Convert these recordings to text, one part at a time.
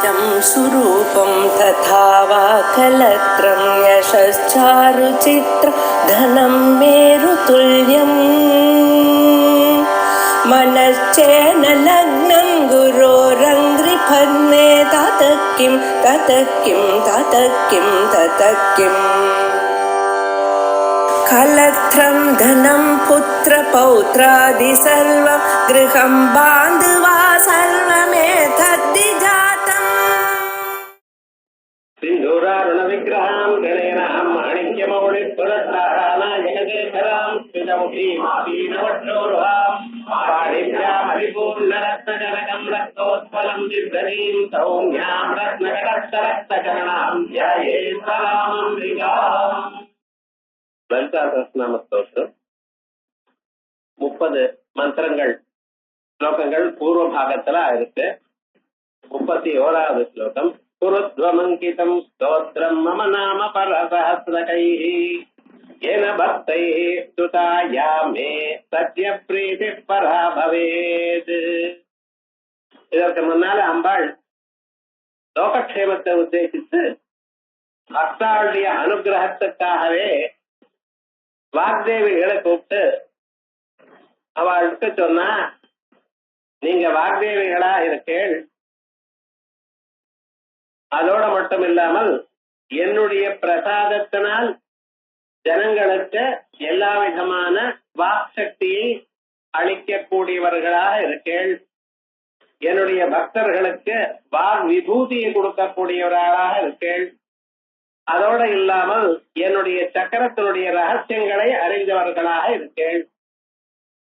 इदं सुरूपं तथा वा कलत्रं यशश्चारुचित्र धनं मेरुतुल्यम् मनश्चेन लग्नं गुरोरङ्घ्रिफन्ने ततः किं कलत्रं धनं पुत्रपौत्रादि सर्वं गृहं बान्धवा सर्वमेतद्धि जातम् सिन्धूरारुण विग्रहां गणेनां माणिक्यमौलिपुरस्तारानायकशेखरां स्मितमुखीमापीनवक्षोरुहां पाणिभ्यां परिपूर्णरत्नजनकं रक्तोत्पलं निर्धनीं सौम्यां रत्नकटस्थरक्तचरणां ध्यायेत् परामम्बिकाम्. லலிதா சஹஸ்ரநாம ஸ்தோத்திரம் 30 மந்திரங்கள் ஸ்லோகங்கள் பூர்வ பாகத்துல இருக்கு. 31வது ஸ்லோகம். குருத்வமங்கிதம் ஸ்தோத்ரம் மம நாம பரசஹஸ்ரகைஹ ஏன பக்தைஹ ஸ்துதாயா மே சத்ய பிரீதி பரா பவேத். இதற்கு முன்னால அம்பாள் லோகக்ஷேமத்தை உத்தேசித்து பக்தாளுடைய அனுகிரகத்துக்காகவே வாக்தேவிகளை கூப்பிட்டு அவளுக்கு சொன்னா, நீங்க வாக்தேவிகளா இருக்கேள், அதோட மட்டும் இல்லாமல் என்னுடைய பிரசாதத்தினால் ஜனங்களுக்கு எல்லா விதமான வாக் சக்தியை அளிக்கக்கூடியவர்களாக இருக்கேள், என்னுடைய பக்தர்களுக்கு வாக் விபூதியை கொடுக்கக்கூடியவர்களாக இருக்கேள், அதோட இல்லாமல் என்னுடைய சக்கரத்தினுடைய ரகசியங்களை அறிந்தவர்களாக இருக்கேள்,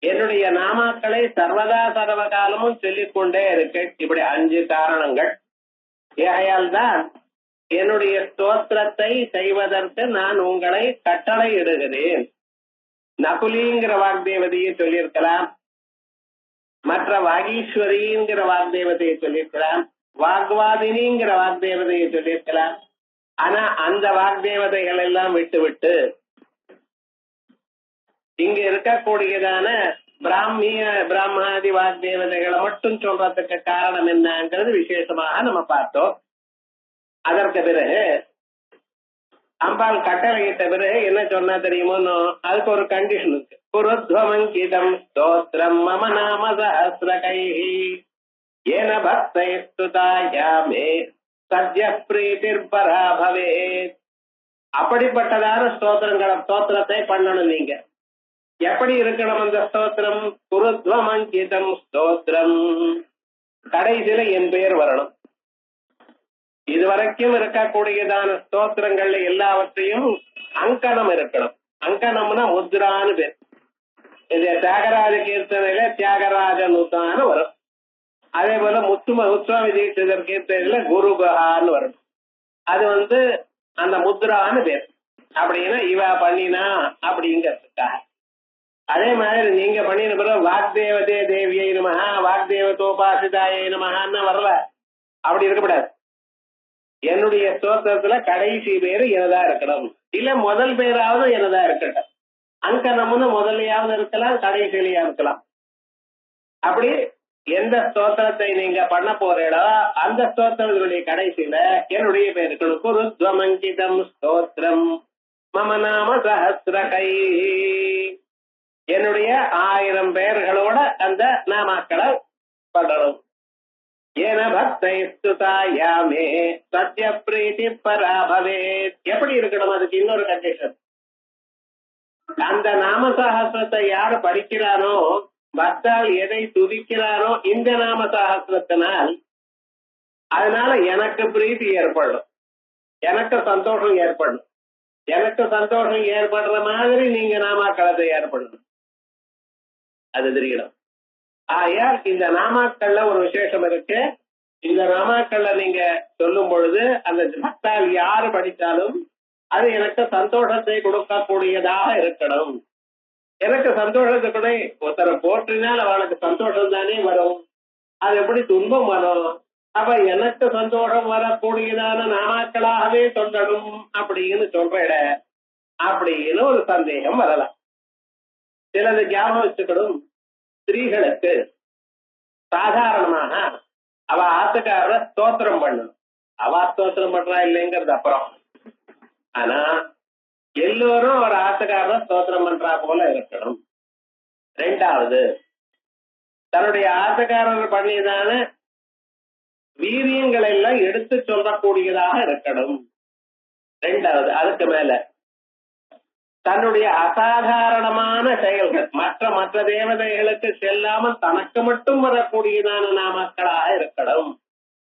என்னுடைய நாமாக்களை சர்வதா சர்வகாலமும் சொல்லிக்கொண்டே இருக்கேள். இப்படி 5 காரணங்கள். ஆகையால் தான் என்னுடைய ஸ்தோத்திரத்தை செய்வதற்கு நான் உங்களை கட்டளை இடுகிறேன். நகுலிங்கிற வாக்தேவதையை சொல்லியிருக்கலாம், மற்ற வாகீஸ்வரிங்கிற வாக்தேவதையை சொல்லியிருக்கலாம், வாக்வாதினிங்கிற வாக்தேவதையை சொல்லியிருக்கலாம். ஆனா அந்த வாக்தேவதைகள் எல்லாம் விட்டு இங்க இருக்கக்கூடியதான பிராமணாதி வாக்தேவதைகளை மட்டும் சொல்றதுக்கு காரணம் என்னங்கிறது விசேஷமாக நம்ம பார்த்தோம். அதற்கு பிறகு அம்பாள் கட்டளையிட்ட பிறகு என்ன சொன்னா தெரியுமோ, அதுக்கு ஒரு கண்டிஷன் இருக்கு. குருத்வமங்கிதம் ஸ்தோத்ரம் மம நாம சஹஸ்ரகைஹ ஏன பக்தை ஸ்துதாயா மே சத்ய பிரீதிர் பரா பவேத். அப்படிப்பட்டதான ஸ்தோத்திரத்தை பண்ணணும். நீங்க எப்படி இருக்கணும் அந்த ஸ்தோத்திரம்? குருத்வமங்கிதம் ஸ்தோத்திரம், கடைசியில என் பெயர் வரணும். இதுவரைக்கும் இருக்கக்கூடியதான ஸ்தோத்திரங்கள்ல எல்லாவற்றையும் அங்கனம் இருக்கணும். அங்கனம்னா முத்ரான்னு பேர். இது தியாகராஜ கீர்த்தனையில தியாகராஜ நூத்தான்னு வரும். அதே போல உத்சவ தீட்சிதர் கீர்த்தனையில குருகான்னு வரும். அது அந்த முத்ரான்னு பேர். அப்படின்னா இவ பண்ணினா அப்படிங்கிறதுக்காக. அதே மாதிரி நீங்க பண்ணின பிறகு வாக்தேவதே தேவியை நமஹா வாக்தேவதோபாசிதாயை நமஹான்னு வரல. அப்படி இருக்கக்கூடாது. என்னுடைய ஸ்தோத்திரத்துல கடைசி பேரு எனதா இருக்கணும், இல்ல முதல் பேராவது எனதா இருக்கட்டும். அங்கனம்னு முதலையாவது இருக்கலாம், கடைசியிலையா இருக்கலாம். அப்படி எந்த ஸ்தோத்திரத்தை நீங்க பண்ண போறீங்களோ அந்த ஸ்தோத்திரத்தினுடைய கடைசியில என்னுடைய பேர் இருக்கணும். குருத்வமங்கிதம் ஸ்தோத்திரம் மம நாம சஹஸ்ரகைஹ, என்னுடைய 1000 பெயர்களோட அந்த நாமாக்களை பண்ணணும். ஏன பக்தை ஸ்துதாயா மே சத்ய பிரீதி பரா பவேத். எப்படி இருக்கணும்? அதுக்கு இன்னொரு கண்டிஷன். அந்த நாம சஹஸ்ரத்தை யாரு படிக்கிறானோ, பக்தால் எதை துதிக்கிறானோ இந்த நாம சஹஸ்ரத்தினால், அதனால எனக்கு பிரீத்தி ஏற்படும், எனக்கு சந்தோஷம் ஏற்படும். எனக்கு சந்தோஷம் ஏற்படுற மாதிரி நீங்க நாமாக்களத்தை ஏற்படணும். அது தெரியணும். ஆகையால் இந்த நாமாக்கள்ல ஒரு விசேஷம் இருக்கு. இந்த நாமாக்கள்ல நீங்க சொல்லும் பொழுது அந்த பக்தால் யாரு படித்தாலும் அது எனக்கு சந்தோஷத்தை கொடுக்கக்கூடியதாக இருக்கணும். எனக்கு சந்தோஷத்தை கூட ஒருத்தரை போற்றினால் அவனுக்கு சந்தோஷம் தானே வரும். அது எப்படி துன்பம் வரும்? அப்ப எனக்கு சந்தோஷம் வரக்கூடியதான நாமாக்களாகவே சொல்லணும் அப்படின்னு சொல்ற அப்படின்னு ஒரு சந்தேகம் வரலாம். சிலது ஞாபகம் வச்சுக்கணும். ஸ்திரீகளுக்கு சாதாரணமாக அவ ஆத்துக்காரர ஸ்தோத்திரம் பண்ணணும். அவ ஸ்தோத்திரம் பண்றா இல்லைங்கிறது அப்புறம். ஆனா எல்லோரும் ஒரு ஆத்துக்காரர ஸ்தோத்திரம் பண்றா போல இருக்கணும். ரெண்டாவது, தன்னுடைய ஆத்துக்காரர் பண்ணியதான வீரியங்களை எல்லாம் எடுத்து சொல்லக்கூடியதாக இருக்கணும். ரெண்டாவது, அதுக்கு மேல தன்னுடைய அசாதாரணமான செயல்கள் மற்ற தேவதைகளுக்கு செல்லாமல் தனக்கு மட்டும் வரக்கூடியதான நாமக்களாக இருக்கணும்.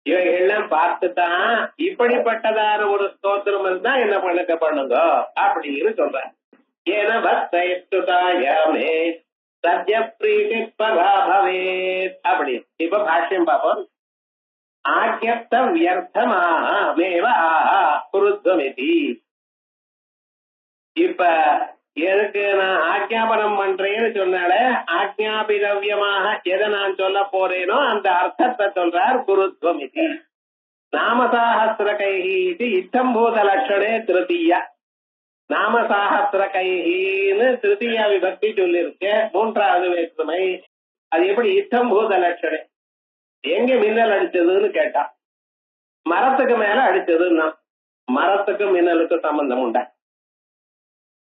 இவைகள்லாம் பார்த்துதான் இப்படிப்பட்டதான ஒரு ஸ்தோத்திரம் இருந்தா என்ன பண்ணுங்க அப்படின்னு சொல்ற. ஏன பக்தே சத்ய பிரீதி பராபவேத் அப்படி. இப்ப பாஷ்யம் பார்ப்போம். ஆக்யப்த வியர்த்தமாமேவ ஆஹா குருத்வமிதி. இப்ப எதுக்கு நான் ஆக்ஞாபனம் பண்றேன்னு சொன்னால ஆக்ஞாபிதவியமாக எதை நான் சொல்ல போறேனோ அந்த அர்த்தத்தை சொல்றார் குருத்வமிதி. நாமசாஹஸ்ர கைஹி இது இத்தம்பூத லட்சணே திருத்தீயா. நாமசாஹஸ்ர கைஹின்னு திருத்தீயா விபக்தி சொல்லிருக்கு, மூன்றாவது வேற்றுமை. அது எப்படி இத்தம்பூத லட்சணே? எங்க மின்னல் அடிச்சதுன்னு கேட்டா மரத்துக்கு மேல அடிச்சதுன்னா மரத்துக்கு மின்னலுக்கு சம்பந்தம் உண்டா?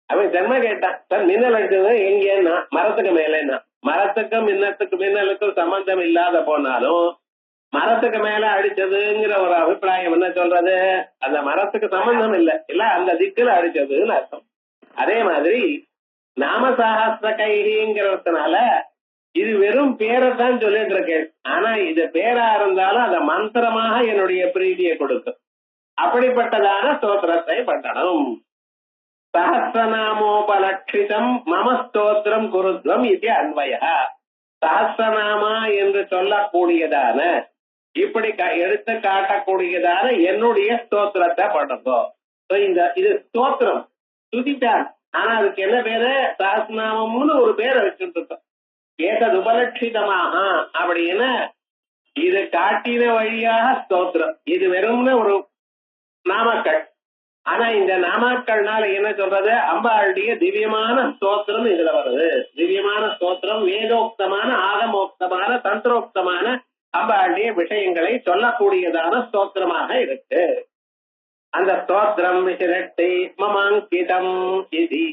அவன் ஜென்ம கேட்டான், சார் மின்னல் அடிச்சது எங்கன்னா மரத்துக்கு மேலேன்னா. மரத்துக்கும் மின்னலுக்கும் சம்பந்தம் இல்லாத போனாலும் மரத்துக்கு மேல அடிச்சதுங்கிற ஒரு அபிப்பிராயம் என்ன சொல்றது? அந்த மரத்துக்கு சம்பந்தம் இல்ல அந்த திக்குல அடிச்சதுன்னு அர்த்தம். அதே மாதிரி நாமசாஹஸ்ர கைஹிங்கிறதுனால இது வெறும் பேரைத்தான் சொல்லிட்டு இருக்கேன். ஆனா இது பேரா இருந்தாலும் அந்த மந்திரமாக என்னுடைய பிரீதியை கொடுக்கும். அப்படிப்பட்டதான ஸ்தோத்திரத்தை பண்ணணும். சஹஸ்ரநாமோபலட்சிதம் மம ஸ்தோத்திரம் குருத்வம் இது அன்வய. சஹஸ்ரநாமா என்று சொல்லக்கூடியதான இப்படி எடுத்து காட்டக்கூடியதான என்னுடைய ஸ்தோத்திரத்தை பண்ணுங்க. இது ஸ்தோத்திரம் துதித்தான். ஆனா அதுக்கு என்ன பேரு? சஹஸ்ரநாமம்னு ஒரு பேரை வச்சுட்டு இருக்கோம். ஏதது உபலட்சிதமாக அப்படின்னு இது காட்டின வழியாக ஸ்தோத்திரம். இது வெறும்னு ஒரு நாமக்கள். ஆனா இந்த நாமாக்கள்னால என்ன சொல்றது? அம்பாளுடைய திவ்யமான ஸ்தோத்திரம் இதுல வருது. திவ்யமான ஸ்தோத்திரம் வேதோக்தமான ஆகமோக்தமான தந்திரோக்தமான அம்பாளுடைய விஷயங்களை சொல்லக்கூடியதான ஸ்தோத்திரமாக இருக்கு. அந்த ஸ்தோத்திரம் விசிரட்டை மமாங்கிதம் இது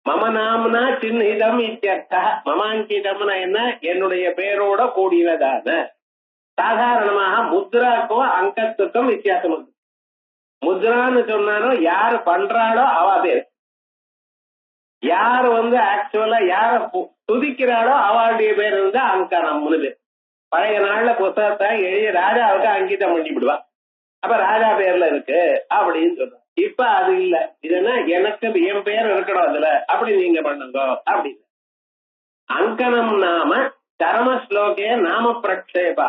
மம நாம்னா சின்னிதம் இத்தியர்த்தா. மமாங்கிதம்னா என்ன? என்னுடைய பேரோட கூடியதான. சாதாரணமாக முத்ராக்கும் அங்கத்துக்கும் வித்தியாசம் உண்டு. முத்ரான்னு சொன்னாலும் யாரு பண்றாளோ அவ பேர். யாரு ஆக்சுவலா யார துதிக்கிறாளோ அவளுடைய பேர் அங்கனம்னு பேர். பழைய நாள்ல புத்தகத்தை எழுதி ராஜாவுக்கு அங்கிதம் பண்ணி விடுவா. அப்ப ராஜா பேர்ல இருக்கு அப்படின்னு சொல்ற. இப்ப அது இல்ல. இதுன்னா எனக்கு என் பேர் இருக்கணும் அதுல, அப்படி நீங்க பண்ணுங்க அப்படின்னு. அங்கனம் நாம சரம ஸ்லோகே நாம பிரக்ஷேபா.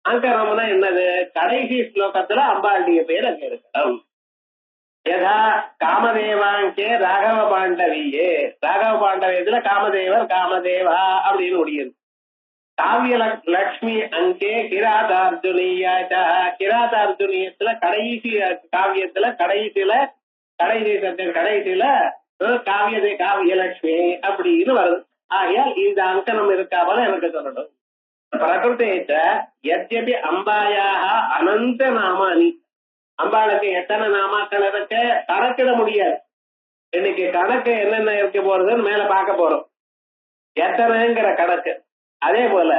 அங்கனம்னா என்னது? கடைசி ஸ்லோகத்துல அம்பாளுடைய பேர் அங்க இருக்கணும். யதா காமதேவாங்கே ராகவ பாண்டவியே. ராகவ பாண்டவியத்துல காமதேவர் காமதேவா அப்படின்னு முடியுது. காவிய லட்சுமி அங்கே கிராதார்ஜுனியாச்சா. கிராதார்ஜுனியத்துல கடைசி காவியத்துல கடைசியில காவியலட்சுமி அப்படின்னு வருது. ஆகையால் இந்த அங்கனம் இருக்காமல எனக்கு சொல்லணும். பிரகிருதேச்ச யத்யபி அம்பாயாக அனந்த நாமானி. அம்பாளுக்கு எத்தனை நாமாக்கள் இருக்கு கணக்கிட முடியாது. இன்னைக்கு கணக்கு என்னென்ன இருக்க போறதுன்னு மேல பார்க்க போறோம். எத்தனைங்கிற கணக்கு. அதே போல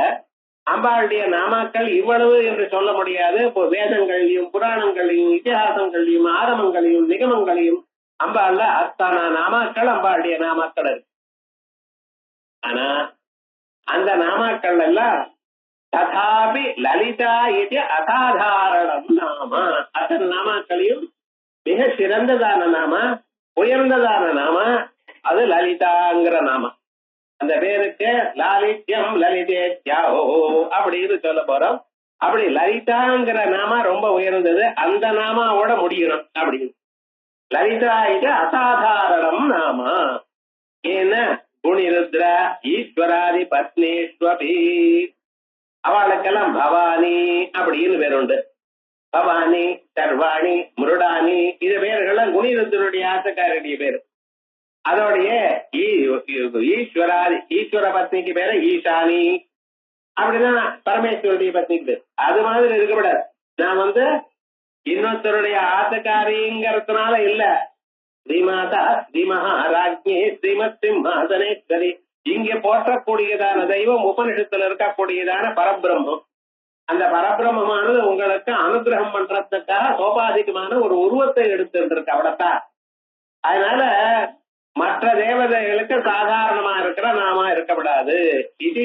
அம்பாளுடைய நாமாக்கள் இவ்வளவு என்று சொல்ல முடியாது. இப்போ வேதங்களையும் புராணங்களையும் இதிகாசங்களையும் ஆகமங்களையும் நிகமங்களையும் அம்பாள்ல அத்தனை நாமாக்கள் அம்பாளுடைய நாமாக்கள் இருக்கு. ஆனா அந்த நாமாக்கள் எல்லாம் ததாபி லலிதா இது அசாதாரணம் நாம. அத்தனை நாமாக்களையும் மிக சிறந்ததான நாம, உயர்ந்ததான நாம அது லலிதாங்கிற நாம. அந்த பேருக்கு லாலித்யம் லலிதேத்யாஹோ அப்படின்னு சொல்ல போறோம். அப்படி லலிதாங்கிற நாம ரொம்ப உயர்ந்தது. அந்த நாமாவோட முடியணும் அப்படின்னு. லலிதா இது அசாதாரணம் நாம. ஏன்னா குணிருத்ர ஈஸ்வராதி பத்னேஸ்வபி. அவளுக்கெல்லாம் பவானி அப்படின்னு பேர் உண்டு. பவானி, சர்வாணி, முருடானி இது பேர்கள்லாம் குணிருத்ரனுடைய ஆசக்காரனுடைய பேரு. அதோடைய ஈஸ்வராதி ஈஸ்வர பத்னிக்கு பேரு ஈசானி. அப்படிதான் பரமேஸ்வருடைய பத்னிக்கு. அது மாதிரி இருக்கக்கூடாது. நான் இன்னொருத்தருடைய ஆசக்காரிங்கிறதுனால இல்ல, ஸ்ரீமாதா ஸ்ரீமஹாராஜ்ஞி ஸ்ரீமத் சிம்ஹாசனேஸ்வரி, இங்க போற்றக்கூடியதான தெய்வம் உபனிஷத்துல இருக்கக்கூடியதான பரபிரம்மம். அந்த பரபிரம்மமானது உங்களுக்கு அனுகிரகம் பண்றதுக்காக சோபாதிகமான ஒரு உருவத்தை எடுத்துருக்கு, அவ்வளவுதான். அதனால மற்ற தேவதைகளுக்கு சாதாரணமா இருக்கிற நாம இருக்கக்கூடாது. இது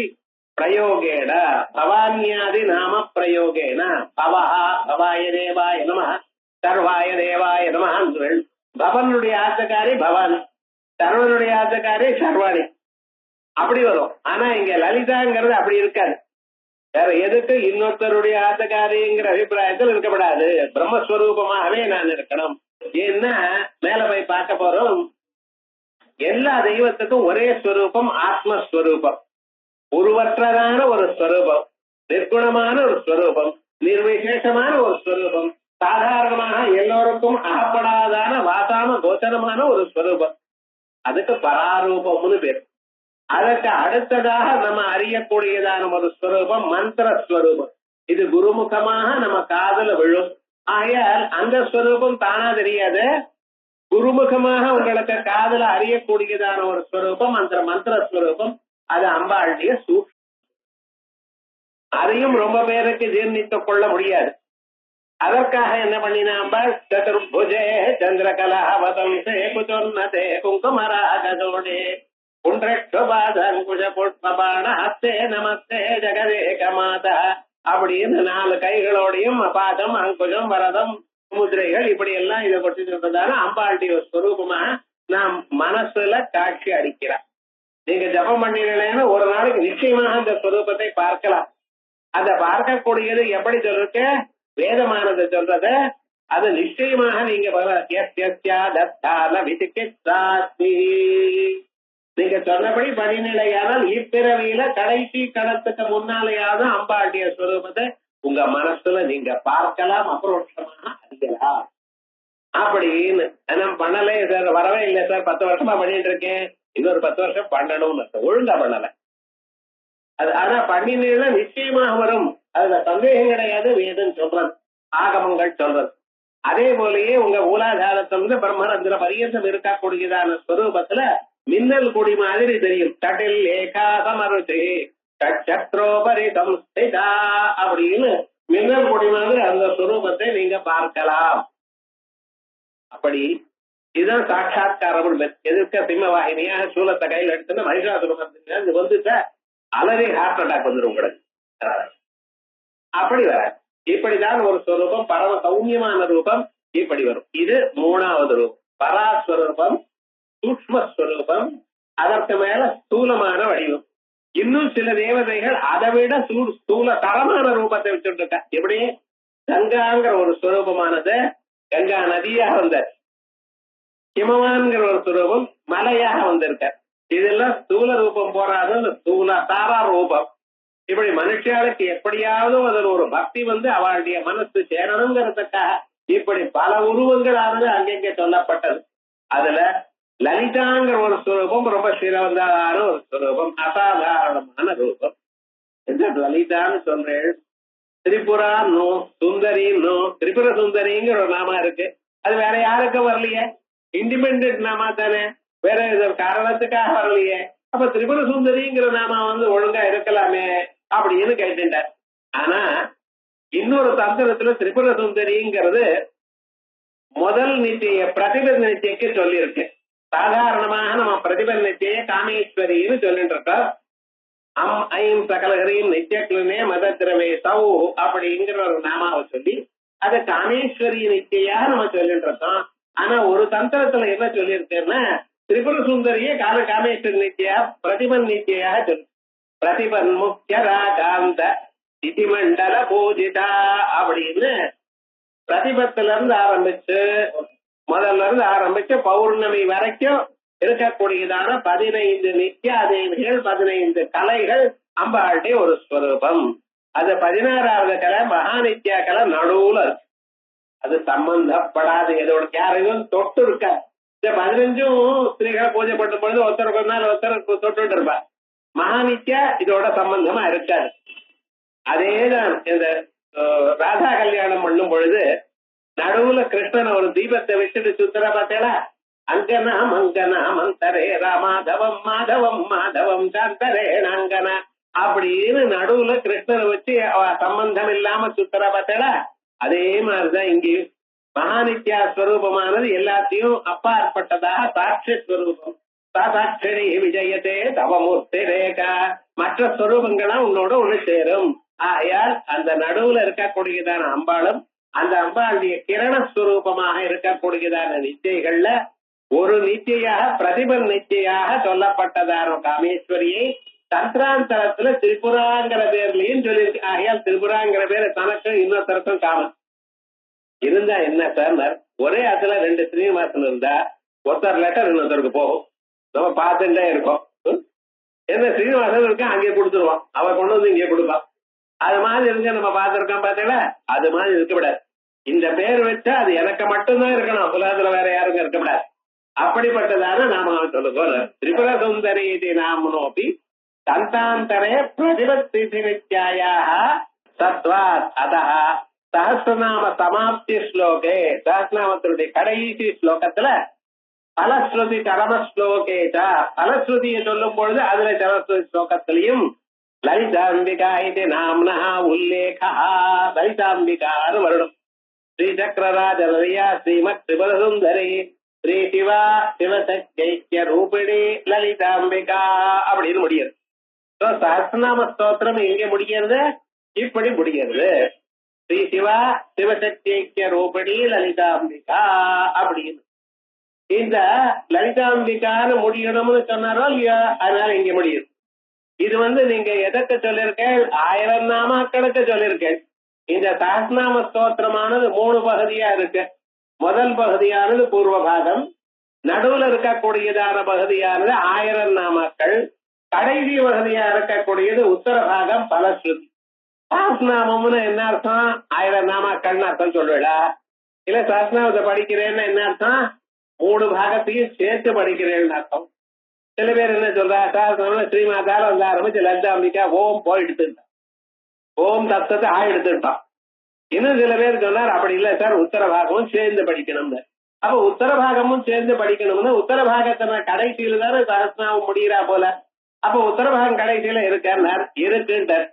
பிரயோகேன பவான்யாதி நாம பிரயோகேன பவஹா பவாய தேவாய நம சர்வாய தேவாய நம. பவனுடைய ஆசகாரி பவானி, சர்வனுடைய ஆசகாரி சர்வாணி, அப்படி வரும். ஆனா இங்க லலிதாங்கிறது அப்படி இருக்காது. வேற எதுக்கு இன்னொருத்தருடைய ஆசகாரிங்கிற அபிப்பிராயத்தில் இருக்கப்படாது. பிரம்மஸ்வரூபமாகவே நான் இருக்கணும். ஏன்னா மேல போய் பார்க்க போறோம், எல்லா தெய்வத்துக்கும் ஒரே ஸ்வரூபம், ஆத்மஸ்வரூபம். உருவற்றதான ஒரு ஸ்வரூபம், நிர்குணமான ஒரு ஸ்வரூபம், நிர்விசேஷமான ஒரு ஸ்வரூபம், சாதாரணமாக எல்லோருக்கும் அகப்படாதான வாசாம கோச்சரமான ஒரு ஸ்வரூபம். அதுக்கு பராரூபம்னு பேர். அதற்கு அடுத்ததாக நம்ம அறியக்கூடியதான ஒரு ஸ்வரூபம் மந்திர ஸ்வரூபம். இது குருமுகமாக நம்ம காதுல விழும். ஆகையால் அந்த ஸ்வரூபம் தானா தெரியாது, குருமுகமாக உங்களுக்கு காதுல அறியக்கூடியதான ஒரு ஸ்வரூபம் அந்த மந்திர ஸ்வரூபம். அது அம்பாளுடைய சூக்ஷ்மம். அதையும் ரொம்ப பேருக்கு ஜீர்ணித்துக் கொள்ள முடியாது. அதற்காக என்ன பண்ணினா அம்பாள், சதுர்புஜே சந்திரகலாவதம்சே குச்சொன்னதே குங்குமராகதோடே குன்றபாதங்குஷ புஷ்பபாண ஹஸ்தே நமஸ்தே ஜெகதேக மாதா அப்படின்னு 4 கைகளோடையும் பாதம் அங்குஷம் வரதம் முதிரைகள் இப்படி எல்லாம் இதை கொட்டி சொல்றதால அம்பாளுடைய ஸ்வரூபமா நாம் மனசுல காட்சி அளிக்கிறார். நீங்க ஜபம் பண்ணினீங்கன்னா ஒரு நாளைக்கு நிச்சயமாக அந்த ஸ்வரூபத்தை பார்க்கலாம். அதை பார்க்கக்கூடியது எப்படி சொல்றீங்க, வேதமானது சொல்றது. அது நிச்சயமாக நீங்க நீங்க சொன்னபடி படிநிலையானால் இப்பிறவியில கடைசி கடத்துக்கு முன்னாலேயாவது அம்பாளுடைய ஸ்வரூபத்தை உங்க மனசுல நீங்க பார்க்கலாம், அபரோட்சமாக அறியலாம். அப்படின்னு நான் பண்ணலே சார், வரவே இல்லை சார், 10 வருஷமா பண்ணிட்டு இருக்கேன், இன்னொரு 10 வருஷம் பண்ணணும்னு ஒழுங்கா பண்ணல. அது ஆனா பண்ணினா நிச்சயமாக வரும், அதுல சந்தேகம் கிடையாது. வேதம் சொல்றது, ஆகமங்கள் சொல்றது. அதே போலயே உங்க மூலாதாரத்திலிருந்து பிரம்மரந்திர பரியந்தம் இருக்கக்கூடியதான ஸ்வரூபத்துல மின்னல் கொடி மாதிரி தெரியும். தட்டில் ஏகாசமருதி சத்ரோபரி சம்ஸ்திதா அப்படின்னு மின்னல் கொடி மாதிரி அந்த ஸ்வரூபத்தை நீங்க பார்க்கலாம். அப்படி இதுதான் சாட்சாத்காரம். எதிர்க்க சிம்ம வாகினியா சூலத்தை கையில் எடுத்துன்னு மகிஷாசுரம் வந்துட்ட அலறி ஹார்ட் அட்டாக் வந்துடும் உங்களுக்கு. அப்படி வர இப்படிதான் ஒரு ஸ்வரூபம், பரம சௌன்யமான ரூபம் இப்படி வரும். இது 3வது ரூபம், பராஸ்வரூபம், சூக்ஷ்மஸ்வரூபம். அதற்கு மேல ஸ்தூலமான வடிவம். இன்னும் சில தேவதைகள் அதை விட ஸ்தூல தரமான ரூபத்தை வச்சுட்டு இருக்க. எப்படி கங்காங்கிற ஒரு ஸ்வரூபமானது கங்கா நதியாக வந்த, ஹிமவான்கிற ஒரு ஸ்வரூபம் மலையாக வந்திருக்க. இதெல்லாம் ஸ்தூல ரூபம் போறாது, ஸ்தூல தாரா ரூபம். இப்படி மனுஷாளுக்கு எப்படியாவது அதில் ஒரு பக்தி அவளுடைய மனசு சேரணுங்கிறதுக்காக இப்படி பல உருவங்களானது அங்கெங்கே சொல்லப்பட்டது. அதுல லலிதாங்கிற ஒரு ஸ்வரூபம் ரொம்ப சிறந்ததான ஒரு ஸ்வரூபம், அசாதாரணமான ரூபம். எந்த லலிதான்னு சொல்றேன், திரிபுரான்னு சுந்தரின்னு, திரிபுர சுந்தரிங்கிற ஒரு நாமா இருக்கு. அது வேற யாருக்கும் வரலையே, இண்டிபெண்ட் நாமா தானே, வேற காரணத்துக்காக வரலையே. அப்ப திரிபுர சுந்தரிங்கிற நாமா ஒழுங்கா இருக்கலாமே அப்படின்னு கேட்டுட்டார். ஆனா இன்னொரு தந்திரத்துல திரிபுர சுந்தரிங்கிறது முதல் நிச்சய பிரதிபந்த நிச்சயக்கு சொல்லி இருக்கு. சாதாரணமாக நம்ம பிரதிபந்த நிச்சய காமேஸ்வரின்னு சொல்லிட்டு இருக்கோம். ஐம் சகலகரையும் நிச்சயக்குலனே மதத்திரமே சௌ அப்படிங்கிற ஒரு நாமாவை சொல்லி அதை காமேஸ்வரி நிச்சயாக நம்ம சொல்லிட்டு இருக்கோம். ஆனா ஒரு தந்திரத்துல என்ன சொல்லியிருக்கேன்னா, திரிபுர சுந்தரியே காமேஸ்வரி நிச்சயா பிரதிபன் நிச்சயாக சொல்லு. பிரதிபன் முக்கிய ராகாந்த திதிமண்டல பூஜிதா அப்படின்னு பிரதிபத்துல இருந்து ஆரம்பிச்சு முதல்ல இருந்து ஆரம்பிச்சு பௌர்ணமி வரைக்கும் இருக்கக்கூடியதான 15 நித்யாதேவிகள், 15 கலைகள் அம்பாளுடைய ஒரு ஸ்வரூபம். அது 16வது கலை மகாநித்யா கலை நடுவுல இருக்கு. அது சம்பந்தப்படாது, எதோட யாரையும் தொட்டு இருக்க. இந்த 15ம் ஸ்திரீகளை பூஜை பண்ணும் பொழுது ஒருத்தருக்கு ஒருத்தருக்கு தொட்டு இருப்பா. மகாநித்யா இதோட சம்பந்தமா இருக்காது. அதேதான் இந்த ராதா கல்யாணம் பண்ணும் பொழுது நடுவுல கிருஷ்ணன் ஒரு தீபத்தை வச்சுட்டு சுத்தர பார்த்தேடா, அங்கனா மங்கனா மந்தரே ராமாதவம் மாதவம் மாதவம் சாந்தரே அங்கனா அப்படின்னு நடுவுல கிருஷ்ணனை வச்சு சம்பந்தம் இல்லாம சுத்தர பார்த்தேடா. அதே மாதிரிதான் இங்கேயும் மகாநித்யா ஸ்வரூபமானது எல்லாத்தையும் அப்பாற்பட்டதாக சாட்சி ஸ்வரூபம். சாட்சணி விஜயத்தே தவமூர்த்தி ரேகா, மற்ற ஸ்வரூபங்கள்லாம் உன்னோட ஒண்ணு சேரும். ஆகையால் அந்த நடுவுல இருக்கக்கூடியதான அம்பாளும் அந்த அம்பாளுடைய கிரணஸ்வரூபமாக இருக்கக்கூடியதான நிச்சயங்கள்ல ஒரு நிச்சயாக பிரதிபன் நிச்சயாக சொல்லப்பட்டதான காமேஸ்வரியை தந்திராந்தரத்துல திரிபுராங்கிற பேர்லயும் சொல்லியிருக்கு. ஆகையால் திரிபுராங்கிற பேர் தனக்கு இன்னொருத்தருக்கும் காமன் இருந்தா என்ன சார், ஒரே அதுல 2 ஸ்ரீனிவாசன் இருந்தா ஒருத்தர் லெட்டர் இன்னொருத்தருக்கு போகும், நம்ம பார்த்துட்டே இருக்கோம். என்ன ஸ்ரீனிவாசன் இருக்கா அங்கே கொடுத்துருவான், அவ கொண்டு வந்து இங்கே கொடுப்பான். அது மாதிரி இருக்க நம்ம பார்த்திருக்கோம் பார்த்தீங்களா, அது மாதிரி இருக்கக்கூடாது. இந்த பேர் வச்சா அது எனக்கு மட்டும்தான் இருக்கணும், உலகத்துல வேற யாருக்கும் இருக்கக்கூடாது. அப்படிப்பட்டதான நாம சொல்லுவோம். திரிபுர சுந்தரி நாமனோபி தந்தாந்தரே பிரதிபத்தி நித்யாயாக சத்வாத் அதஹ சஹஸ்ரநாம சமாப்தி ஸ்லோகே, சஹஸ்ரநாமத்தினுடைய கடைசி ஸ்லோகத்துல பலஸ்ருதி சரம ஸ்லோகேச்சா, பலஸ்ருதியை சொல்லும் பொழுது அதுல சரஸ்வதி ஸ்லோகத்திலையும் லலிதாம்பிகா இது நாம்னா உல்லேகா, லலிதாம்பிகான்னு வரணும். ஸ்ரீ சக்கரராஜ லலியா ஸ்ரீமத் திரிபுர சுந்தரி ஸ்ரீ சிவா சிவசக்திய ரூபிணி லலிதாம்பிகா அப்படின்னு முடியாது. சஹஸ்ரநாம ஸ்தோத்திரம் எங்க முடிகிறது, இப்படி முடிகிறது. ஸ்ரீ சிவா சிவசக்திய ரூபிணி லலிதாம்பிகா அப்படின்னு. இந்த லலிதாம்பிகான்னு முடியணும்னு சொன்னாரோ இல்லையா, அதனால இங்க முடியுது. இது நீங்க எதற்கு சொல்லிருக்கேன், 1000 நாமாக்களுக்கு சொல்லிருக்கேன். இந்த சஹஸ்ரநாம ஸ்தோத்திரமானது 3 பகுதியா இருக்கு. முதல் பகுதியானது பூர்வ பாகம், நடுவுல இருக்கக்கூடியதான பகுதியானது 1000 நாமாக்கள், கடைசி பகுதியா இருக்கக்கூடியது உத்தர பாகம் பலஸ்ருதி. சஹஸ்ரநாமம்னு என்ன அர்த்தம், 1000 நாமாக்கள்னு அர்த்தம் சொல்லுடா. இல்ல சஹஸ்ரநாமத்தை படிக்கிறேன்னு என்ன அர்த்தம், 3 பாகத்தையும் சேர்த்து படிக்கிறேன்னு அர்த்தம். சில பேர் என்ன சொல்றா, சஹஸ்ரநாமம் ஸ்ரீமாதால வந்து ஆரம்பிச்சு லலிதாம்பிகா ஓம் போய் எடுத்துட்டான், ஓம் தத்துவத்தை எடுத்துட்டான். இன்னும் சில பேர் சொன்னார் அப்படி இல்லை சார், உத்தர பாகமும் சேர்ந்து படிக்கணும்னு. அப்ப உத்தர பாகமும் சேர்ந்து படிக்கணும்னு உத்தர பாகத்தின கடைசியில தானே சஹஸ்ரநாமம் முடிகிறா போல. அப்ப உத்தர பாகம் கடைசியில இருக்கார் இருக்குன்றார்.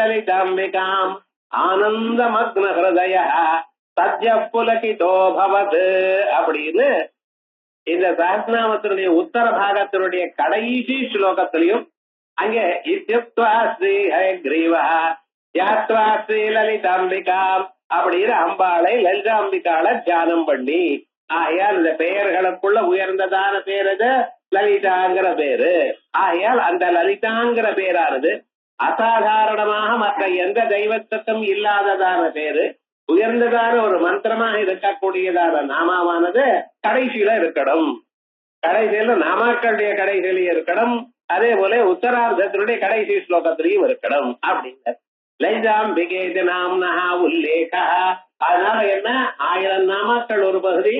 லலிதாம்பிகாம் ஆனந்த மக்ன ஹிருதய சத்ய புலகிதோ பவது அப்படின்னு இந்த சஹஸ்ரநாமத்தினுடைய உத்தர பாகத்தினுடைய கடைசி ஸ்லோகத்திலையும் அங்கே ஸ்ரீ ஹயக்ரீவா யாத்வா ஸ்ரீ லலிதாம்பிகாம் அப்படின்னு அம்பாளை லலிதாம்பிகால தியானம் பண்ணி. ஆகையால் இந்த பெயர்களுக்குள்ள உயர்ந்ததான பேர் அது லலிதாங்கிற பேரு. ஆகையால் அந்த லலிதாங்கிற பேரானது அசாதாரணமாக மற்ற எந்த தெய்வத்துக்கும் இல்லாததான பேரு, உயர்ந்ததான ஒரு மந்திரமாக இருக்கக்கூடியதான நாமாவானது கடைசியில இருக்கணும். கடைசியில நாமாக்களுடைய கடைசியிலேயே இருக்கணும், அதே போல உத்தரார்த்தத்தினுடைய கடைசி ஸ்லோகத்திலையும் இருக்கணும் அப்படிங்கிற லலிதாம்பிகே நாம்னா உல்லேகா. அதனால என்ன, 1000 நாமாக்கள் ஒரு பகுதி,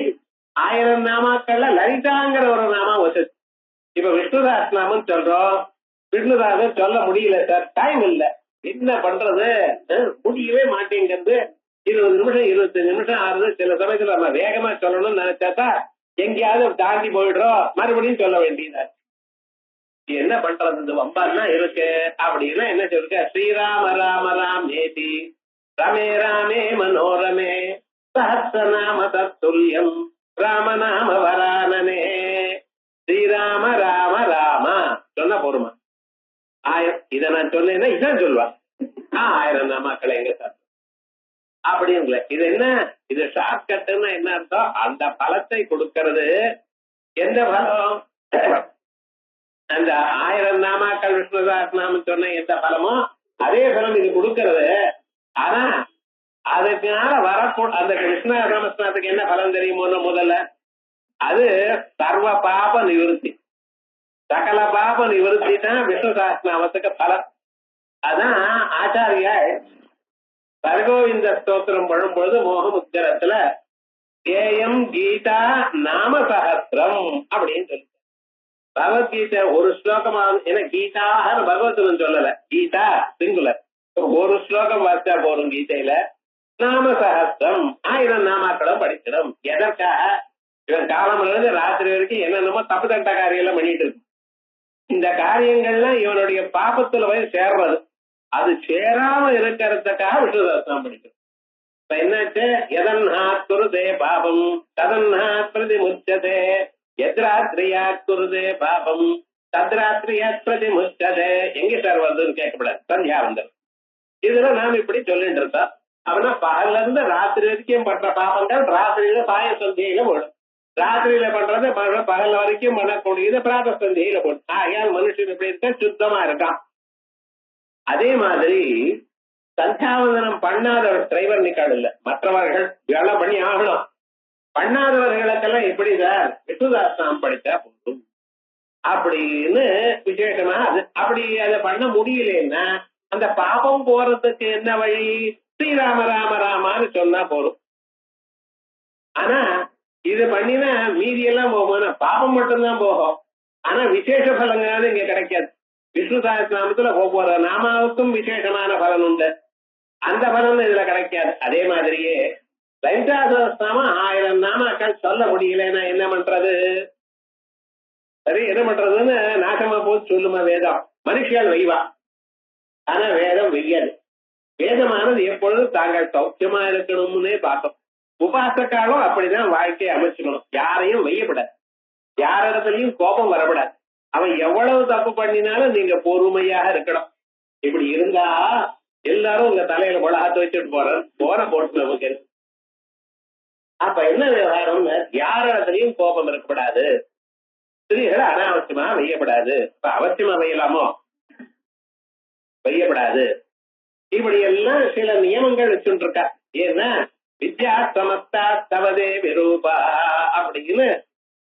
1000 நாமாக்கள்ல லலிதாங்கிற ஒரு நாமா வச்சு. இப்ப விஷ்ணுதாஸ் நாமம் சொல்றோம், விஷ்ணுதாசன் சொல்ல முடியல சார், டைம் இல்ல, என்ன பண்றது, முடியவே மாட்டேங்கிறது. 20 நிமிஷம் 25 நிமிஷம் ஆகுது. சில சமயத்துல நம்ம வேகமா சொல்லணும்னு நினைச்சாத்தா எங்கேயாவது தாண்டி போயிடுறோம், மறுபடியும் சொல்ல வேண்டியதா. என்ன பண்றது, இந்த வம்பான்னா இருக்கு அப்படின்னா என்ன சொல்லுங்க, ஸ்ரீராம ராம ராம் ஏதி ரமே ராமே மனோரமே சஹஸ்ரநாம தத்துல்யம் ராமநாம வரானனே. ஸ்ரீராம ராம ராம சொன்ன போருமா, 1000 இதை நான் சொன்னேன்னா இதான் சொல்லுவான். 1000 நாமாக்களை எங்க சார் அப்படிங்கள. இது என்ன, இது ஷார்ட் கட்டுன்னா என்ன அர்த்தம், அந்த பலத்தை கொடுக்கிறது. எந்த பலம், அந்த 1000 நாமாக்கள் விஷ்ணுதாஸ் நாமம் சொன்ன எந்த பலமோ அதே பலம் இது கொடுக்கிறது. ஆனா அதுக்குனால வரக்கூட அந்த விஷ்ணு நாமஸ்நாத்துக்கு என்ன பலம் தெரியுமோ, முதல்ல அது சர்வ பாப நிவர்த்தி, சகல பாப நிவர்த்தி தான் விஷ்ணு சஹஸ்ரநாமத்துக்கு பலம். அதான் ஆச்சாரியா சர்கோவிந்த ஸ்தோத்திரம் பண்ணும்பொழுது மோகமுத்திரத்துல ஏயம் கீதா நாம சஹஸ்ரம் அப்படின்னு சொல்லி பகவத்கீதை ஒரு ஸ்லோகமா ஏன்னா கீதான்னு பகவத்கீதை சொல்லல, கீதா சிங்குலர். ஒரு ஸ்லோகம் வாசிச்சா போறோம் கீதையில. நாம சஹஸ்ரம் 1000 நாமாக்களும் படிக்கணும். எதற்காக? இவன் காலம்ல இருந்து ராத்திரி வரைக்கும் என்னென்னமோ தப்பு தட்ட காரியம் பண்ணிட்டு இருக்கு. இந்த காரியங்கள்லாம் இவனுடைய பாபத்துல போய் சேர்றது. அது சேராம இருக்கிறதுக்காக விஷ்ணு சஹஸ்ரம் படிக்கணும். இப்ப என்னாச்சு? எதன்ஹாத் குருதே பாபம் ததன்ஹாத் பிரதிமுச்சதே, எத்ராத்ரியாத் குருதே பாபம் தத்ராத்ரியாத் பிரதிமுச்சதே. எங்க சார் வருதுன்னு கேட்கப்படாது, சந்தியா வந்தது. இதுல நாம இப்படி சொல்லிட்டு இருக்கோம். அவனா பகல்ல இருந்து ராத்திரி வரைக்கும் பண்ற பாபங்கள் ராத்திரியில சாய சந்தியில போடும். ராத்திரியில பண்றது பகல்ல வரைக்கும் பண்ணக்கூடியது பிராத சந்தியில போடும். ஆகையால் மனுஷன் எப்படி இருக்க? சுத்தமா இருக்கான். அதே மாதிரி சந்தியாவந்தனம் பண்ணாத டிரைவர் நிக்காடு இல்ல, மற்றவர்கள் வேலை பண்ணி ஆகணும். பண்ணாதவர்களுக்கெல்லாம் எப்படி சார்? விஷ்ணுதாசனம் படித்தா போதும் அப்படின்னு விசேஷமா. அது அப்படி அதை பண்ண முடியலன்னா அந்த பாபம் போறதுக்கு என்ன வழி? ஸ்ரீராம ராம ராமான்னு சொன்னா போறோம். ஆனா இது பண்ணினா மீதி எல்லாம் போகும், பாபம் மட்டும்தான் போகும். ஆனா விசேஷ பலங்கான இங்க கிடைக்காது. விஷ்ணு சஹஸ்ரநாமத்துல ஒவ்வொரு நாமாவுக்கும் விசேஷமான பலன் உண்டு, அந்த பலன் இதுல கிடைக்காது. அதே மாதிரியே லலிதா சஹஸ்ரநாமம் 1000 நாமாக்கள் சொல்ல முடியலன்னா என்ன பண்றது? சரி, என்ன பண்றதுன்னு நாசமா போது சொல்லுமா வேதம். மனுஷியால் வெய்வா, ஆனா வேதம் வெய்யாது. வேதமானது எப்பொழுதும் தாங்கள் சௌக்கியமா இருக்கணும்னே பார்த்தோம். உபாசக்காலும் அப்படிதான் வாழ்க்கையை அமைச்சுக்கணும். யாரையும் வெய்யப்படாது, யாரிடத்துலயும் கோபம் வரப்படாது. அவன் எவ்வளவு தப்பு பண்ணினாலும் நீங்க பொறுமையாக இருக்கணும். இப்படி இருந்தா எல்லாரும் உங்க தலையில முளகாத்து வச்சுட்டு போன போட்டு நமக்கு. அப்ப என்ன விவகாரம்? யாரிடத்துலயும் கோபம் இருக்கக்கூடாது. ஸ்திரீகள் அனாவசியமா வெய்யப்படாது. இப்ப அவசியமா வெய்யலாமோ? வெய்யப்படாது. இப்படி எல்லாம் சில நியமங்கள் வச்சுட்டு இருக்கா. ஏன்னா வித்யா சமஸ்தா தவதே விரூபா அப்படின்னு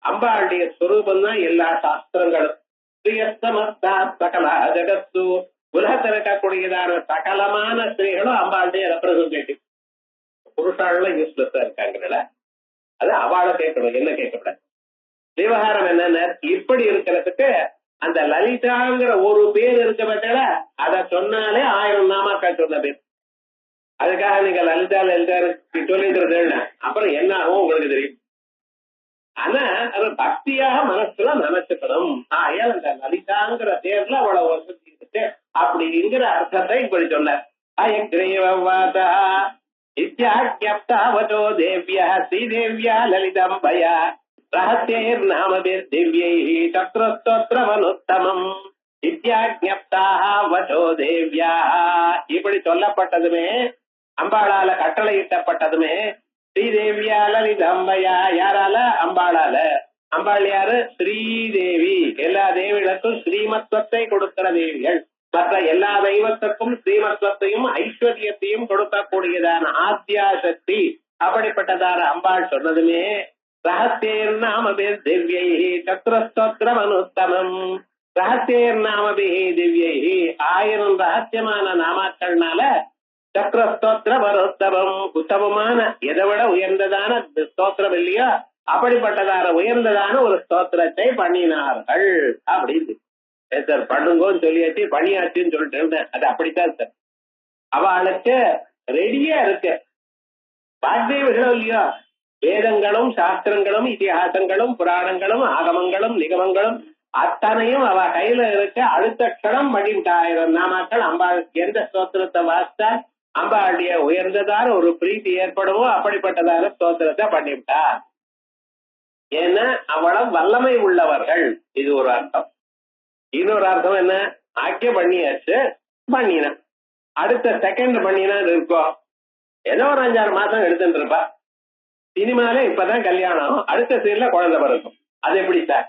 அம்பாளுடைய ஸ்வரூபம் தான் எல்லா சாஸ்திரங்களும். ஸ்ரீயஸ்தமஸ்தா சகலா ஜகத்து, உலகத்தில் இருக்கக்கூடியதான சகலமான ஸ்திரீகளும் அம்பாளுடைய ரெப்ரசன்டேட்டிவ். புருஷாலாம் யூஸ்லெஸ்ஸா இருக்காங்கல்ல, அது அவளை கேட்கணும், என்ன கேட்கக்கூடாது. விவகாரம் என்னன்னா இப்படி இருக்கிறதுக்கு அந்த லலிதாங்கிற ஒரு பேர் இருக்க பட்சல அத சொன்னாலே 1000 நாமாக்கள் சொன்ன பேர். அதுக்காக நீங்க லலிதா லலிதா சொல்லிட்டு அப்புறம் என்ன ஆகும் உங்களுக்கு தெரியும். ஆனா அது பக்தியாக மனசுல நினைச்சுக்கணும். ஏன் அந்த லலிதாங்கிற பேர்ல அவ்வளவு வசதி இருக்கு அப்படிங்கிற அர்த்தத்தை இப்படி சொன்னார். அயக்ரீவவாதா இத்யாக்யப்தாவதோ தேவ்யா ஸ்ரீதேவ்யா லலிதம்பயா ரஹஸ்யைர் நாமபிர் திவ்யைஹ சக்ரஸ்தோத்ரமனுத்தமம் இத்யாக்ஞப்தாஹ வசோ தேவ்யாஹ. இப்படி சொல்லப்பட்டதுமே, அம்பாளால கட்டளையிட்டப்பட்டதுமே ஸ்ரீதேவியா லலிதம்பயா. யாரால? அம்பாளால. அம்பாள் யாரு? ஸ்ரீதேவி. எல்லா தேவிகளுக்கும் ஸ்ரீமத்வத்தை கொடுக்கிற தேவிகள். மற்ற எல்லா தெய்வத்துக்கும் ஸ்ரீமத்வத்தையும் ஐஸ்வர்யத்தையும் கொடுக்கக்கூடியதான ஆத்யா சக்தி. அப்படிப்பட்டதான அம்பாள் சொன்னதுமே ரஹஸ்யைர் நாமபிர் திவ்யைஹ சக்ரஸ்தோத்ரமனுத்தமம். ரஹஸ்யைர் நாமபிஹ திவ்யைஹ 1000 ரகசியமான நாமாக்கள்னால சக்ரஸ்தோத்ரமனுத்தமம் உத்தமமான, எதை விட உயர்ந்ததான ஸ்தோத்திரம் இல்லையோ அப்படிப்பட்டதான உயர்ந்ததான ஒரு ஸ்தோத்திரத்தை பண்ணினார்கள் அப்படின்னு. சார் பண்ணுங்கன்னு சொல்லியாச்சு, பண்ணியாச்சுன்னு சொல்லிட்டு இருந்தேன். அது அப்படித்தான் சார். அவளுக்கு ரெடியா இருக்கு. வாக்தேவிகளோ இல்லையோ, வேதங்களும் சாஸ்திரங்களும் இதிகாசங்களும் புராணங்களும் ஆகமங்களும் நிகமங்களும் அத்தனையும் அவ கையில இருக்க. அடுத்த க்ஷணம் பண்ணிவிட்டா 1000 நாமாக்கள். அம்பாள் எந்த ஸ்தோத்திரத்தை வாசித்தா அம்பாளுடைய உயர்ந்ததான ஒரு பிரீத்தி ஏற்படுமோ அப்படிப்பட்டதான ஸ்தோத்திரத்தை பண்ணிவிட்டா. ஏன்னா அவ்வளவு வல்லமை உள்ளவர்கள். இது ஒரு அர்த்தம். இன்னொரு அர்த்தம் என்ன? ஆக்கிய பண்ணியாச்சு, பண்ணினா அடுத்த செகண்ட் பண்ணினா இருக்கும். ஏதோ ஒரு 5-6 மாசம் எடுத்துட்டு இருப்பா. சினிமால இப்பதான் கல்யாணம், அடுத்த சீன்ல குழந்தை பிறக்கும். அது எப்படி சார்